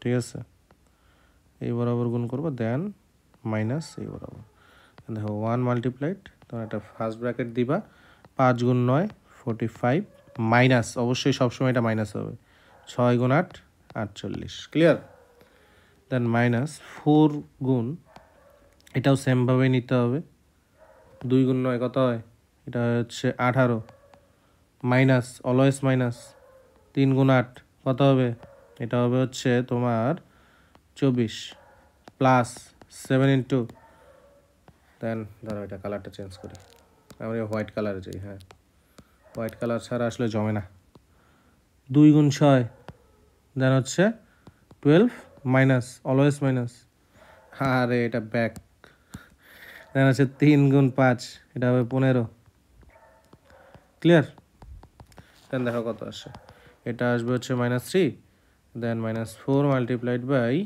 ঠিক আছে, এই বরাবর গুণ করবো, দেন মাইনাস এই বরাবর, দেখো 1 মাল্টিপ্লাইড, তোমরা একটা ফার্স্ট ব্র্যাকেট দিবা, 5 গুণ 9 45, মাইনাস অবশ্যই সবসময় এটা মাইনাস হবে, 6 গুণ 8 48। ক্লিয়ার? দেন -4 গুণ, এটাও সেমভাবে নিতে হবে, 2 গুণ 9 কত হয়, এটা হচ্ছে 18, মাইনাস অলওয়েজ মাইনাস, 3 গুণ 8 কত হবে, এটা হবে হচ্ছে তোমার 24, প্লাস 7 ইন্টু, দেন ধরো এটা কালারটা চেঞ্জ করি, আমরা হোয়াইট কালারে যাই, হ্যাঁ হোয়াইট কালার ছাড়া আসলে জমে না, 2 গুণ 6, দেন হচ্ছে 12, মাইনাস অলওয়েজ মাইনাস, আরে এটা ব্যাক, দেন হচ্ছে 3 গুণ 5, এটা হবে 15। ক্লিয়ার? দেন দেখো কত আসে, এটা আসবে হচ্ছে -3, দেন -4 মাল্টিপ্লাইড বাই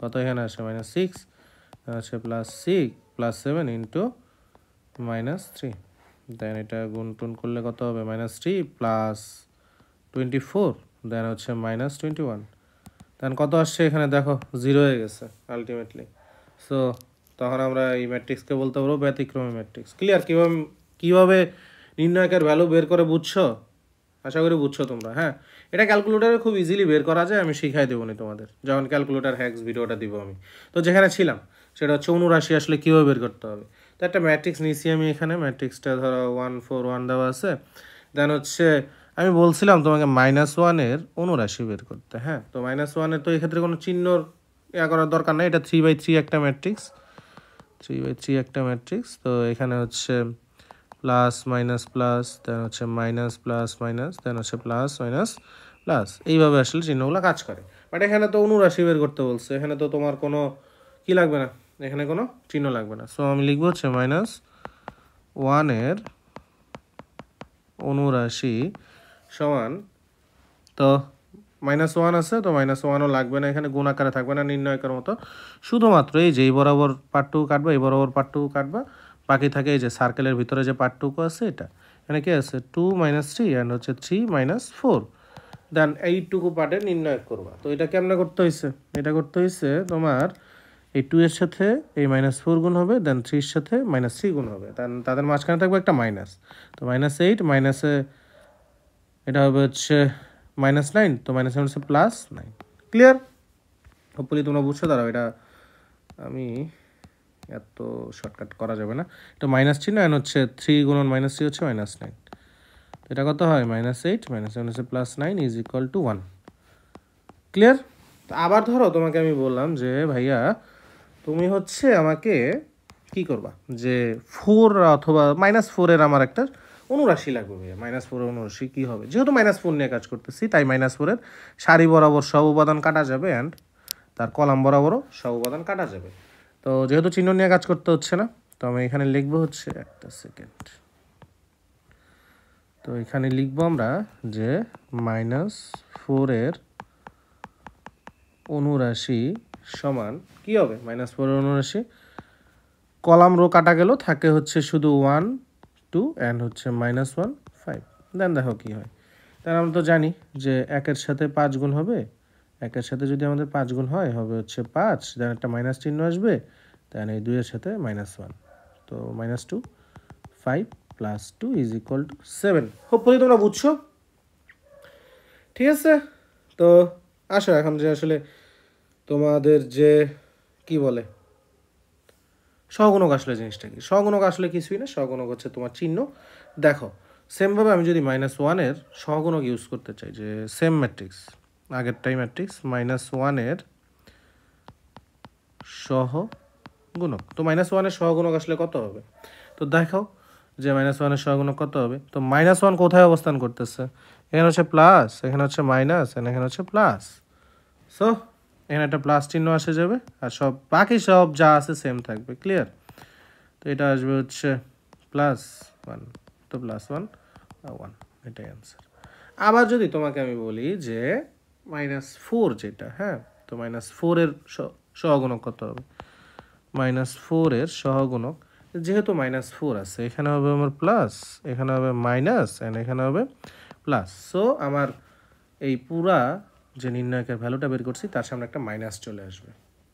কত এখানে আসে -6, আছে +6 +7 ইন্টু -3, দেন এটা গুণ টুন করলে কত হবে -3 প্লাস 24, দেন হচ্ছে -21, দেন কত আসছে এখানে দেখো 0 হয়ে গেছে আলটিমেটলি। সো তখন আমরা এই ম্যাট্রিক্সকে বলতে পারবো ব্যতিক্রমী ম্যাট্রিক্স। ক্লিয়ার? কীভাবে কীভাবে নির্ণায়কের ভ্যালু বের করে বুঝছো? আশা করি বুঝছো তোমরা। হ্যাঁ, এটা ক্যালকুলেটারে খুব ইজিলি বের করা যায়, আমি শিখাই দেবো নি তোমাদের যখন ক্যালকুলেটার হ্যাক্স ভিডিওটা দিব আমি। তো যেখানে ছিলাম সেটা হচ্ছে 79 আসলে কীভাবে বের করতে হবে। তো একটা ম্যাট্রিক্স নিয়েছি আমি এখানে, ম্যাট্রিক্সটা ধরো 1 4 1 দেওয়া আছে, দেন হচ্ছে আমি বলছিলাম তোমাকে -1-এর 79 বের করতে। হ্যাঁ, তো -1-এর তো এক্ষেত্রে কোনো চিহ্নর করার দরকার নেই, এটা 3/3 একটা ম্যাট্রিক্স, 3/3 একটা ম্যাট্রিক্স। তো এখানে হচ্ছে প্লাস মাইনাস প্লাস, দেন হচ্ছে মাইনাস প্লাস মাইনাস, দেন হচ্ছে প্লাস মাইনাস প্লাস, এইভাবে আসলে চিহ্নগুলো কাজ করে। বাট এখানে তো 79 বের করতে বলছে, এখানে তো তোমার কোনো কি লাগবে না, এখানে কোনো চিহ্ন লাগবে না। সো আমি লিখবো হচ্ছে -1-এর 79 সমান, তো -1 আছে, তো -1ও লাগবে না, এখানে গুণ আকারে থাকবে না নির্ণয়কের মতো, শুধুমাত্র এই যে এই বরাবর পার্টটুকু কাটবা, এই বরাবর পার্টটুকু কাটবা, বাকি থাকে এই যে সার্কেলের ভিতরে যে পার্টটুকু আছে এটা, এখানে কি আছে 2 - 3 অ্যান্ড হচ্ছে 3 - 4, দেন এইটুকু পার্টে নির্ণয় করবা। তো এটা কেমনে করতে হয়েছে, এটা করতে হয়েছে তোমার এই 2 এর সাথে এই -4 গুণ হবে, দেন 3 এর সাথে -3 গুণ হবে, দেন তাদের মাঝখানে থাকবে একটা মাইনাস, তো -8 মাইনাসে এটা হবে হচ্ছে -9, তো -9 হচ্ছে +9। ক্লিয়ার? হোপফুলি তোমরা বুঝছো। দাঁড়াও, এটা আমি এত শর্টকাট করা যাবে না, এটা মাইনাস চিহ্ন অ্যান্ড হচ্ছে 3 গুণন -3 হচ্ছে -9, এটা কত হয় -8 -7 হচ্ছে +9 ইজ ইকুয়াল টু 1। ক্লিয়ার? আবার ধরো তোমাকে আমি বললাম যে ভাইয়া তুমি হচ্ছে আমাকে কি করবা, যে 4 অথবা -4-এর আমার একটা 79 লাগবে ভাইয়া, -4-এর 79 কী হবে, যেহেতু -4 নিয়ে কাজ করতেছি তাই -4-এর সারি বরাবর সব উপাদান কাটা যাবে অ্যান্ড তার কলাম বরাবরও সব উপাদান কাটা যাবে। তো যেহেতু চিহ্ন নিয়ে কাজ করতে হচ্ছে না, তো আমি এখানে লিখবো হচ্ছে, একটা সেকেন্ড, তো এখানে লিখবো আমরা যে -4 অনুরাশি সমান কি হবে, -4 অনুরাশি, কলাম রো কাটা গেল, থাকে হচ্ছে শুধু 1 2 অ্যান্ড হচ্ছে -1 5। দেন দেখো কি হয়। তাহলে আমরা তো জানি যে 1-এর সাথে 5 গুণ হবে, 1-এর সাথে যদি আমাদের 5 গুণ হয় হবে হচ্ছে 5, দেন একটা মাইনাস চিহ্ন আসবে, দেন এই 2-এর সাথে -1, তো -2 5 + 2 = 7। হোপফুলি তোমরা বুঝছো, ঠিক আছে। তো আসো এখন যে আসলে তোমাদের যে কি বলে সহগুণক, আসলে জিনিসটা কি, সহগুণক আসলে কিছুই না, সহগুণক হচ্ছে তোমার চিহ্ন। দেখো সেমভাবে আমি যদি -1-এর সহগুণক ইউজ করতে চাই, যে সেম ম্যাট্রিক্স আগেরটাই ম্যাট্রিক্স, -1-এর সহগুণক, তো -1-এর সহগুণক আসলে কত হবে, তো দেখো যে -1-এর সহগুণক কত হবে। তো -1 কোথায় অবস্থান করতেছে, এখানে হচ্ছে প্লাস, এখানে হচ্ছে মাইনাস, এখানে হচ্ছে প্লাস। সো এখানে একটা প্লাস চিহ্ন আসে যাবে, আর সব বাকি সব যা আছে সেম থাকবে। ক্লিয়ার? তো এটা আসবে হচ্ছে +1, তো +1 1, এটাই অ্যান্সার। আবার যদি তোমাকে আমি বলি যে -4 যেটা, হ্যাঁ, তো -4-এর সহগুণক কত হবে, -4-এর সহগুণক, যেহেতু -4 আছে এখানে হবে আমার প্লাস, এখানে হবে মাইনাস, অ্যান্ড এখানে হবে প্লাস। সো আমার এই পুরা যে নির্ণায়কের ভ্যালুটা বের করছি তার সামনে একটা মাইনাস চলে আসবে।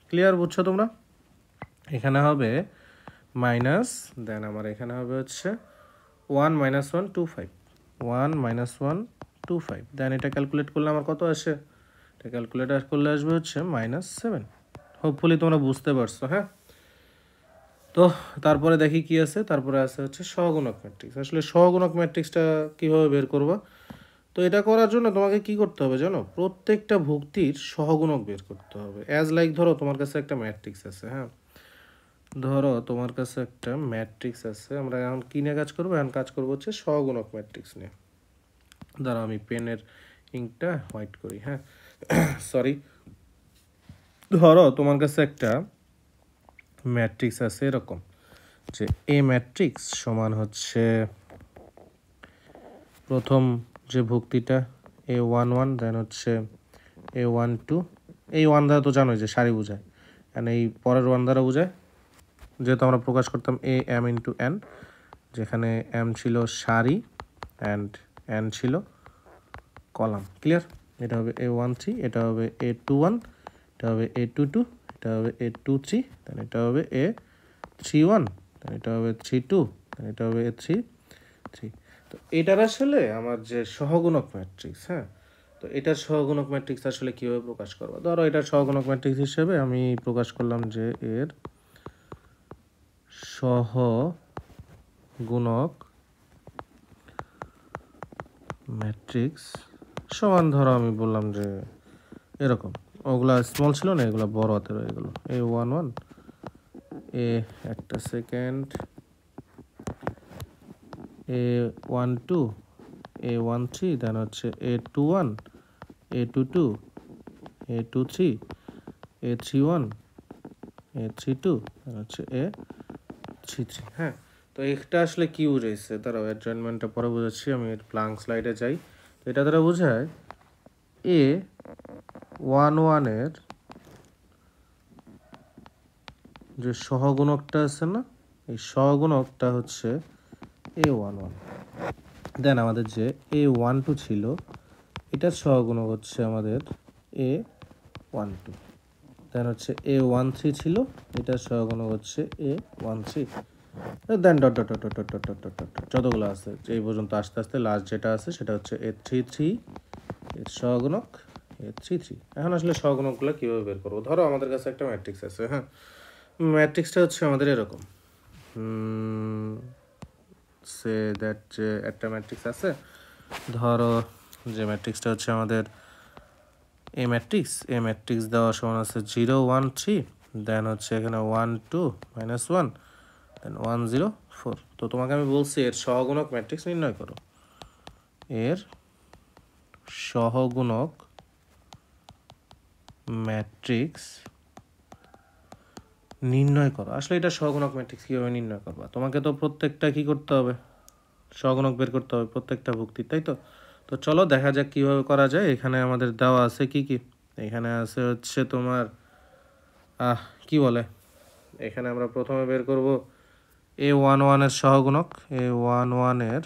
ক্লিয়ার? বুঝছো তোমরা? এখানে হবে মাইনাস, দেন আমার এখানে হবে হচ্ছে 1 - 1 2 5, 1 - 1 2 5, দেন এটা ক্যালকুলেট করলে আমার কত আসে, এটা ক্যালকুলেট করলে আসবে হচ্ছে -7। হোপফুলি তোমরা বুঝতে পারছো, হ্যাঁ। তো তারপরে দেখি কি আছে, তারপরে আছে হচ্ছে সহগুণক ম্যাট্রিক্স। আসলে সহগুণক ম্যাট্রিক্সটা কীভাবে বের করবা, তো এটা করার জন্য তোমাকে কি করতে হবে জানো, প্রত্যেকটা ভুক্তির সহগুণক বের করতে হবে। অ্যাজ লাইক ধরো তোমার কাছে একটা ম্যাট্রিক্স আছে, হ্যাঁ, ধরো তোমার কাছে একটা ম্যাট্রিক্স আছে, আমরা এখন কী নিয়ে কাজ করবো, এখন কাজ করবো হচ্ছে সহগুণক ম্যাট্রিক্স নিয়ে। দাঁড়াও আমি পেনের ইঙ্কটা হোয়াইট করি, হ্যাঁ, সরি। ধরো তোমার কাছে একটা ম্যাট্রিক্স আছে এরকম, যে এ ম্যাট্রিক্স সমান হচ্ছে প্রথম যে ভুক্তিটা A11, দেন হচ্ছে A12, এই 1 দ্বারা তো জানোই যে সারি বোঝায়, অ্যান্ড এই পরের 1 দ্বারা বোঝায়, যেহেতু আমরা প্রকাশ করতাম AM × N, যেখানে M ছিল সারি অ্যান্ড N ছিল কলাম। ক্লিয়ার? এটা হবে A13, এটা হবে A21, এটা হবে A22, এটা হবে A23, দেন এটা হবে A31, দেন এটা হবে 32, দেন এটা হবে A33। তো এটার আসলে আমার যে সহগুণক ম্যাট্রিক্স, হ্যাঁ, তো এটার সহগুণক ম্যাট্রিক্স আসলে কীভাবে প্রকাশ করবো, ধরো এটার সহগুণক ম্যাট্রিক্স হিসেবে আমি প্রকাশ করলাম যে এর সহগুণক ম্যাট্রিক্স সমান, ধরো আমি বললাম যে এরকম, ওগুলা স্মল ছিল না, এগুলো বড় হাতের হয়ে গেলো, A11, একটা সেকেন্ড, A12, A13, দেন হচ্ছে A21, A22, A23, A31, A32, দেন হচ্ছে A33। হ্যাঁ, তো এটা আসলে কি বুঝাইছে, তারাও অ্যাডজয়েন্টমেন্টটা পরে বুঝাচ্ছি, আমি প্লাঙ্ক স্লাইডে যাই। তো এটা দ্বারা বোঝায় A11-এর যে সহগুণকটা আছে না, এই সহগুণকটা হচ্ছে A11, দেন আমাদের যে A12 ছিল এটার সহগুণক হচ্ছে আমাদের A12, দেন হচ্ছে A13 ছিল এটার সহগুণক হচ্ছে A13, then dot dot dot dot dot dot dot dot যতগুলো আছে এই পর্যন্ত আস্তে আস্তে লাস্ট যেটা আছে সেটা হচ্ছে A33, এর সহগুণক A33। এখন আসলে সহগুণকগুলো কীভাবে বের করবো, ধরো আমাদের কাছে একটা ম্যাট্রিক্স আছে, হ্যাঁ, ম্যাট্রিক্সটা হচ্ছে আমাদের এরকম, সে দ্যাট যে একটা ম্যাট্রিক্স আছে, ধরো যে ম্যাট্রিক্সটা হচ্ছে আমাদের এ ম্যাট্রিক্স দেওয়া সমান আছে 0 1 3, দেন হচ্ছে এখানে 1 2 -1, দেন 1 0 4। তো তোমাকে আমি বলছি এর সহগুণক ম্যাট্রিক্স নির্ণয় করো, এর সহগুণক ম্যাট্রিক্স নির্ণয় করো। আসলে এটা সহগুণক ম্যাট্রিক্স কীভাবে নির্ণয় করবা, তোমাকে তো প্রত্যেকটা কী করতে হবে, সহগুণক বের করতে হবে প্রত্যেকটা ভুক্তির, তাই তো। তো চলো দেখা যাক কীভাবে করা যায়। এখানে আমাদের দেওয়া আছে কি কি, এখানে আছে হচ্ছে তোমার কি বলে, এখানে আমরা প্রথমে বের করব A11 সহগুণক, A11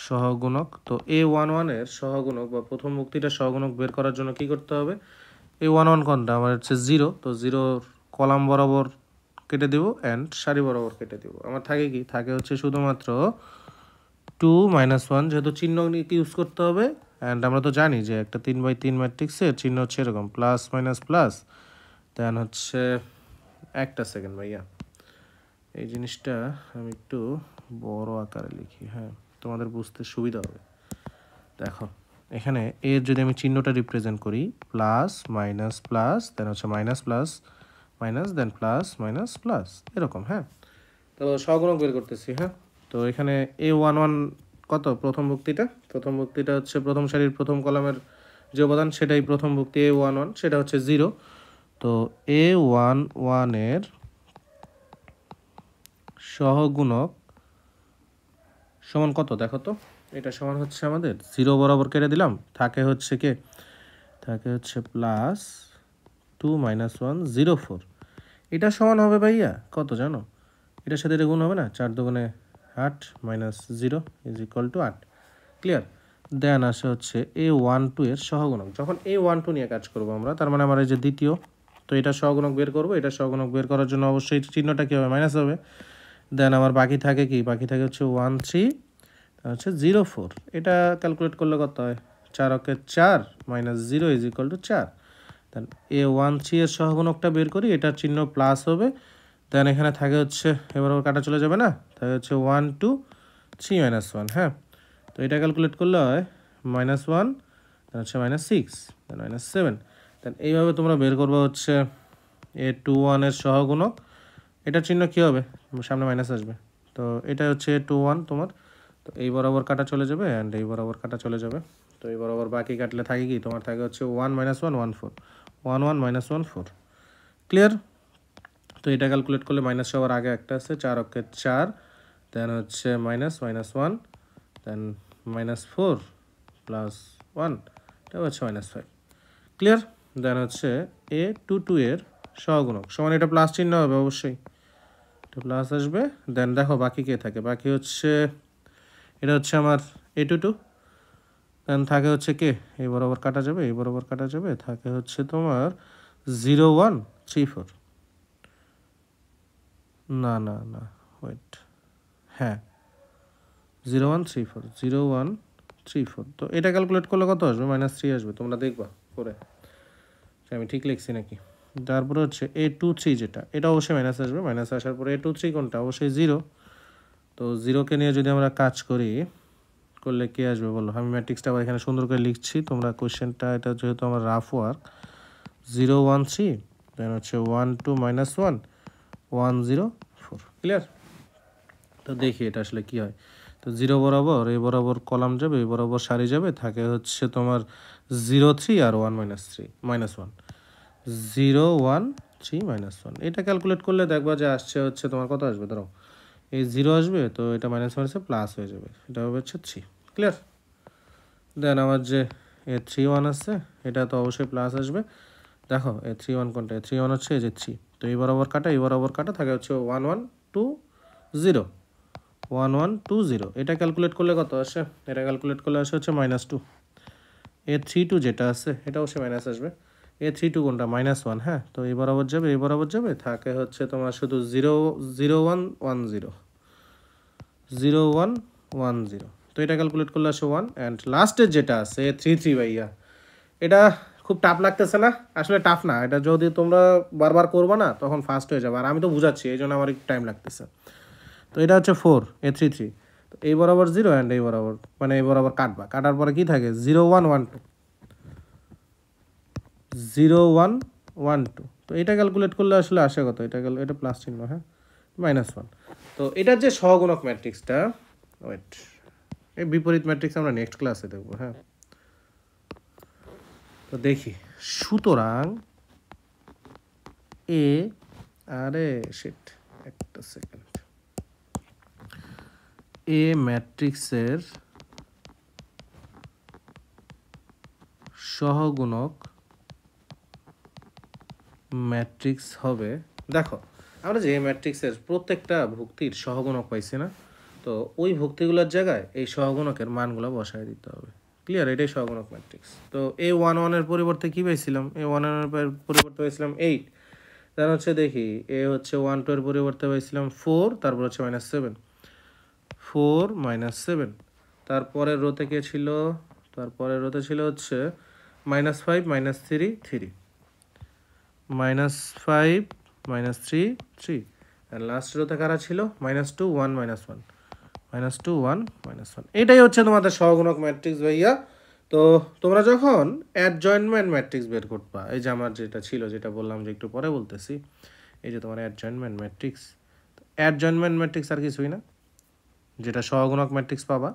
সহগুণক। তো A11 সহগুণক বা প্রথম ভুক্তিটা সহগুণক বের করার জন্য কি করতে হবে, A11 কোনটা আমার হচ্ছে 0, তো 0 কলাম বরাবর কেটে দেবো অ্যান্ড সারি বরাবর কেটে দেবো। আমার থাকে কি, থাকে হচ্ছে শুধুমাত্র 2 - 1, যেহেতু চিহ্ন ইউজ করতে হবে। অ্যান্ড আমরা তো জানি যে একটা 3x3 ম্যাট্রিক্সের চিহ্ন হচ্ছে এরকম প্লাস মাইনাস প্লাস, দেন হচ্ছে একটা সেকেন্ড ভাইয়া, এই জিনিসটা আমি একটু বড় আকারে লিখি, হ্যাঁ তোমাদের বুঝতে সুবিধা হবে। দেখো এখানে এর যদি আমি চিহ্নটা রিপ্রেজেন্ট করি প্লাস মাইনাস প্লাস, দেন হচ্ছে মাইনাস প্লাস মাইনাস, দেন প্লাস মাইনাস প্লাস, এরকম। হ্যাঁ, তো সহগুণক বের করতেছি। হ্যাঁ, তো এখানে A11 কত, প্রথম ভুক্তিটা হচ্ছে প্রথম সারির প্রথম কলামের যে উপাদান সেটাই প্রথম ভুক্তি A11, সেটা হচ্ছে 0। তো A11 সহগুণক সমান কত দেখো তো, এটা সমান হচ্ছে আমাদের 0 বরাবর কেটে দিলাম, থাকে হচ্ছে প্লাস 2 - 1 0 4। এটা সমান হবে ভাইয়া কত জানো, এটার সাথে এটা গুণ হবে না, 4 দুগুণে 8 - 0 = 8। ক্লিয়ার। দেন আসে হচ্ছে A12 এর সহগুণক। যখন A12 নিয়ে কাজ করব আমরা, তার মানে আমার এই যে দ্বিতীয়, তো এটা সহগুণক বের করব। এটা সহগুণক বের করার জন্য অবশ্যই চিহ্নটা কী হবে, মাইনাস হবে। দেন আমার বাকি থাকে কি, বাকি থাকে হচ্ছে 1 3 হচ্ছে 0 4। এটা ক্যালকুলেট করলে কত হয়, 4 × 4 - 0 = 4। দেন A13 এর সহগুণকটা বের করি, এটার চিহ্ন প্লাস হবে। দেন এখানে থাকে হচ্ছে, এবার ওর কাটা চলে যাবে না, থাকে হচ্ছে 1 2 3 - 1। হ্যাঁ, তো এটা ক্যালকুলেট করলে হয় -1, দেন হচ্ছে -6, দেন -7। দেন এইভাবে তোমরা বের করবো হচ্ছে A21 এর সহগুণক। এটার চিহ্ন কী হবে, সামনে মাইনাস আসবে, তো এটা হচ্ছে A21 তোমার। তো এই বরাবর কাটা চলে যাবে অ্যান্ড এই বরাবর কাটা চলে যাবে। তো এই বরাবর বাকি কাটলে থাকে কি, তোমার থাকে হচ্ছে 1 - 1 1 4, 1 1 - 1 4। ক্লিয়ার। তো এটা ক্যালকুলেট করলে মাইনাস হওয়ার আগে একটা আছে, 4 × 4, দেন হচ্ছে -1, দেন -4 + 1, এটা হচ্ছে -5। ক্লিয়ার। দেন হচ্ছে A22 এর সহগুণক সমান, এটা প্লাস চিহ্ন হবে অবশ্যই, এটা প্লাস আসবে। দেন দেখো বাকি কে থাকে, বাকি হচ্ছে এটা হচ্ছে আমার A22। দেন থাকে হচ্ছে কে, এই বরাবর কাটা যাবে, এই বরাবর কাটা যাবে, থাকে হচ্ছে তোমার 0 1 3 4। না না না, ওয়েট, হ্যাঁ 0 1 3 4, 0 1 3 4। তো এটা ক্যালকুলেট করলে কত আসবে, -3 আসবে। তোমরা দেখবা করে আমি ঠিক লিখছি নাকি। তারপরে হচ্ছে A23 যেটা, এটা অবশ্যই মাইনাস আসবে, মাইনাস আসার পরে A23 কোনটা, অবশ্যই 0। তো 0কে নিয়ে যদি আমরা কাজ করি, করলে কে আসবে বলো। আমি ম্যাট্রিক্সটা আবার এখানে সুন্দর করে লিখছি, তোমরা কোয়েশ্চেনটা, এটা যেহেতু আমার রাফ ওয়ার্ক, 0 1 3, দেন হচ্ছে 1 2 - 1 1 0 4। ক্লিয়ার। তো দেখি এটা আসলে কি হয়। তো 0 বরাবর এই বরাবর কলাম যাবে, এই বরাবর সারি যাবে, থাকে হচ্ছে তোমার 0 3 আর 1 - 3 -1, 0 1 3 -1। এটা ক্যালকুলেট করলে দেখবা যে আসছে হচ্ছে তোমার কত আসবে, ধরো এই 0 আসবে, তো এটা মাইনাস মাইনাসে প্লাস হয়ে যাবে, এটা হবে হচ্ছে 3। ক্লিয়ার। দেন আমার যে A31 আছে, এটা তো অবশ্যই প্লাস আসবে। দেখো A31 কোনটা, A31 হচ্ছে এই যে 3। তো এই বরাবর কাটা, এই বরাবর কাটা, থাকে হচ্ছে 1 1 2 0, 1 1 2 0। এটা ক্যালকুলেট করলে কত আসে, এটা ক্যালকুলেট করলে আসে হচ্ছে -2। A32 যেটা আছে, এটা অবশ্যই মাইনাস আসবে। A32 কোনটা, -1। হ্যাঁ, তো এই বরাবর যাবে, এই বরাবর যাবে, থাকে হচ্ছে তোমার শুধু 0 0 1 1 0, 0 1 1 0। তো এটা ক্যালকুলেট করলে আসে 1। অ্যান্ড লাস্টের যেটা আছে A33 ভাইয়া, এটা খুব টাফ লাগতেছে না, আসলে টাফ না, এটা যদি তোমরা বারবার করবো না তখন ফাস্ট হয়ে যাবে, আর আমি তো বুঝাচ্ছি এই জন্য আমার একটু টাইম লাগতেছে। তো এটা হচ্ছে 4 A33। তো এই বরাবর 0 অ্যান্ড এই বরাবর, মানে এই বরাবর কাটবা, কাটার পরে কি থাকে 0 1 1 2, 0 1 1 2। তো এটা ক্যালকুলেট করলে আসলে আসে কত, এটা প্লাস চিহ্ন, হ্যাঁ -1। তো এটার যে সহগুণক ম্যাট্রিক্সটা, ওয়েট, এই বিপরীত ম্যাট্রিক্স আমরা নেক্সট ক্লাসে দেখবো। হ্যাঁ, তো দেখি। সুতরাং আরে শিট, একটা সেকেন্ড, এ ম্যাট্রিক্সের সহগুণক ম্যাট্রিক্স হবে, দেখো আমরা যে ম্যাট্রিক্সের প্রত্যেকটা ভুক্তির সহগুণক পাইছি না, তো ওই ভুক্তিগুলোর জায়গায় এই সহগুণকের মানগুলো বসায় দিতে হবে। ক্লিয়ার? এটাই সহগুণক ম্যাট্রিক্স। তো A11 পরিবর্তে কি পাইছিলাম? A11 পরিবর্তে পাইছিলাম 8। তার হচ্ছে দেখি এ হচ্ছে 12 পরিবর্তে পাইছিলাম 4, তারপর হচ্ছে -7, 4 -7। তারপরের রোতে কে ছিল? তারপরের রোতে ছিল হচ্ছে -5 -3 3, -5 -3 3। আর লাস্ট রোতে কারা ছিল? -2 1 -1, -2 1 -1। এটাই হচ্ছে তোমাদের সহগুণক ম্যাট্রিক্স ভাইয়া। তো তোমরা যখন অ্যাডজয়েন্টমেন্ট ম্যাট্রিক্স বের করবা, এই যে আমার যেটা ছিল, যেটা বললাম যে একটু পরে বলতেছি, এই যে তোমার অ্যাডজয়েন্টমেন্ট ম্যাট্রিক্স। অ্যাডজয়েন্টমেন্ট ম্যাট্রিক্স আর কিছুই না, যেটা সহগুণক ম্যাট্রিক্স পাবা,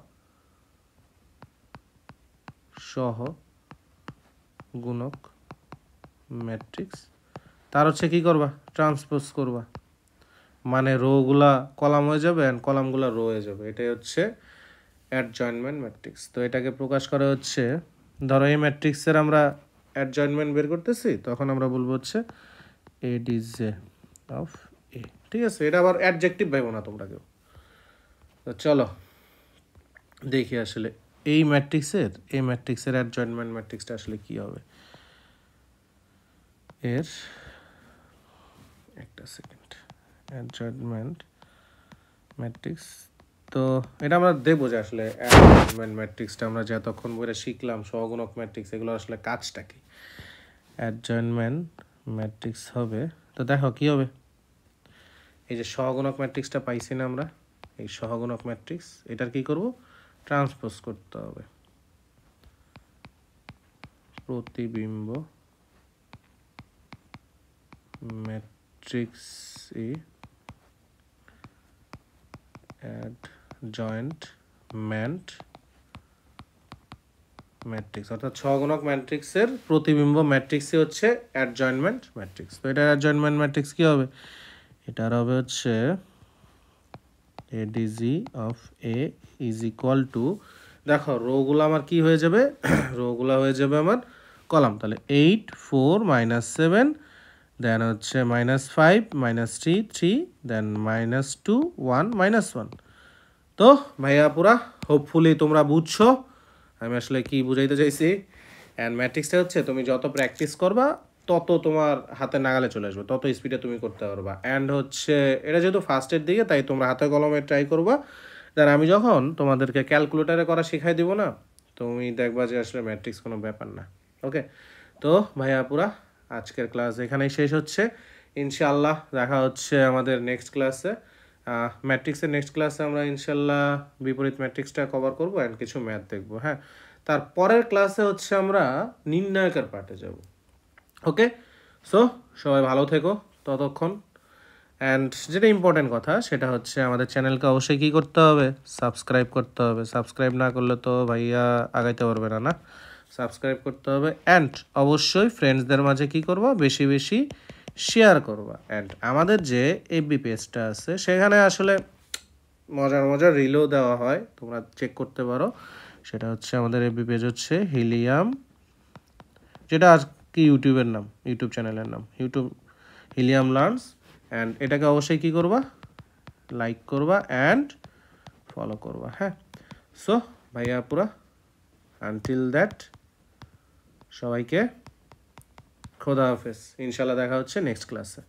সহগুণক ম্যাট্রিক্স, তার হচ্ছে কি করবা? ট্রান্সপোজ করবা, মানে রোগুলা কলাম হয়ে যাবে অ্যান্ড কলামগুলা রো হয়ে যাবে। এটাই হচ্ছে অ্যাডজয়েন্টমেন্ট ম্যাট্রিক্স। তো এটাকে প্রকাশ করা হচ্ছে, ধরো এই ম্যাট্রিক্সের আমরা অ্যাডজয়েন্টমেন্ট বের করতেছি, তখন আমরা বলবো হচ্ছে এডিজে অফ এ। ঠিক আছে? এটা আবার অ্যাডজেক্টিভ ভাইবো না তোমরা কেউ। তো চলো দেখি আসলে এই ম্যাট্রিক্সের অ্যাডজয়েন্টমেন্ট ম্যাট্রিক্সটা আসলে কি হবে। এর একটা সেকেন্ড, অ্যাডজয়েন্টমেন্ট ম্যাট্রিক্স। তো এটা আমরা দেখবো যে আসলে অ্যাডজয়েন্টমেন্ট ম্যাট্রিক্সটা আমরা যে এতক্ষণ বইটা শিখলাম, সহগুণক ম্যাট্রিক্স, এগুলো আসলে কাজটা কি। অ্যাডজয়েন্টমেন্ট ম্যাট্রিক্স হবে, তো দেখো কি হবে, এই যে সহগুণক ম্যাট্রিক্সটা পাইছি না আমরা, এই সহগুণক ম্যাট্রিক্স, এটার কি করব? ট্রান্সপোজ করতে হবে, প্রতিবিম্ব ম্যাট্রিক্স ই অ্যাডজয়েন্টমেন্ট ম্যাট্রিক্স, অর্থাৎ সহগুণক ম্যাট্রিক্সের প্রতিবিম্ব ম্যাট্রিক্সই হচ্ছে অ্যাডজয়েন্টমেন্ট ম্যাট্রিক্স। তো এটা অ্যাডজয়েন্টমেন্ট ম্যাট্রিক্স কি হবে? এটার হবে হচ্ছে ADG of A is equal two, দেখো রোগুলো আমার কি হয়ে যাবে? রোগুলো হয়ে যাবে আমার কলাম। তাহলে 8 4 -7, দেন হচ্ছে -5 -3 3, দেন -2 1 -1। তো ভাইয়া পুরা হোপফুলি তোমরা বুঝছো আমি আসলে কি বুঝাইতে চাইছি। অ্যান্ড ম্যাট্রিক্সটা হচ্ছে তুমি যত প্র্যাকটিস করবা তত তোমার হাতে নাগালে চলে আসবে, তত স্পিডে তুমি করতে পারবা। অ্যান্ড হচ্ছে এটা যেহেতু ফার্স্টের দিকে, তাই তোমরা হাতে কলমে ট্রাই করবা। দেন আমি যখন তোমাদেরকে ক্যালকুলেটারে করা শিখাই দিব না, তুমি দেখবা যে আসলে ম্যাট্রিক্স কোনো ব্যাপার না। ওকে, তো ভাইয়া পুরা আজকের ক্লাস এখানেই শেষ হচ্ছে। ইনশাআল্লাহ দেখা হচ্ছে আমাদের নেক্সট ক্লাসে। ম্যাট্রিক্সের নেক্সট ক্লাসে আমরা ইনশাল্লাহ বিপরীত ম্যাট্রিক্সটা কভার করবো অ্যান্ড কিছু ম্যাথ দেখবো। হ্যাঁ, তারপরের ক্লাসে হচ্ছে আমরা নির্ণায়কের পার্টে যাব। ওকে, সো সবাই ভালো থেকো ততক্ষণ। অ্যান্ড যেটা ইম্পর্টেন্ট কথা সেটা হচ্ছে আমাদের চ্যানেলকে অবশ্যই কী করতে হবে? সাবস্ক্রাইব করতে হবে। সাবস্ক্রাইব না করলে তো ভাইয়া আগাইতে পারবে না, না? সাবস্ক্রাইব করতে হবে অ্যান্ড অবশ্যই ফ্রেন্ডসদের মাঝে কী করবা? বেশি বেশি শেয়ার করবা। অ্যান্ড আমাদের যে এফবি পেজটা আছে সেখানে আসলে মজার মজার রিলও দেওয়া হয়, তোমরা চেক করতে পারো। সেটা হচ্ছে আমাদের এফবি পেজ হচ্ছে হিলিয়াম, যেটা আর কি ইউটিউবের নাম, ইউটিউব চ্যানেলের নাম হিলিয়াম লার্নস। অ্যান্ড এটাকে অবশ্যই কী করবা? লাইক করবা অ্যান্ড ফলো করবা। হ্যাঁ, সো ভাইয়া পুরা আনটিল দ্যাট সবাইকে খোদা হাফেজ। ইনশাল্লাহ দেখা হচ্ছে নেক্সট ক্লাসে।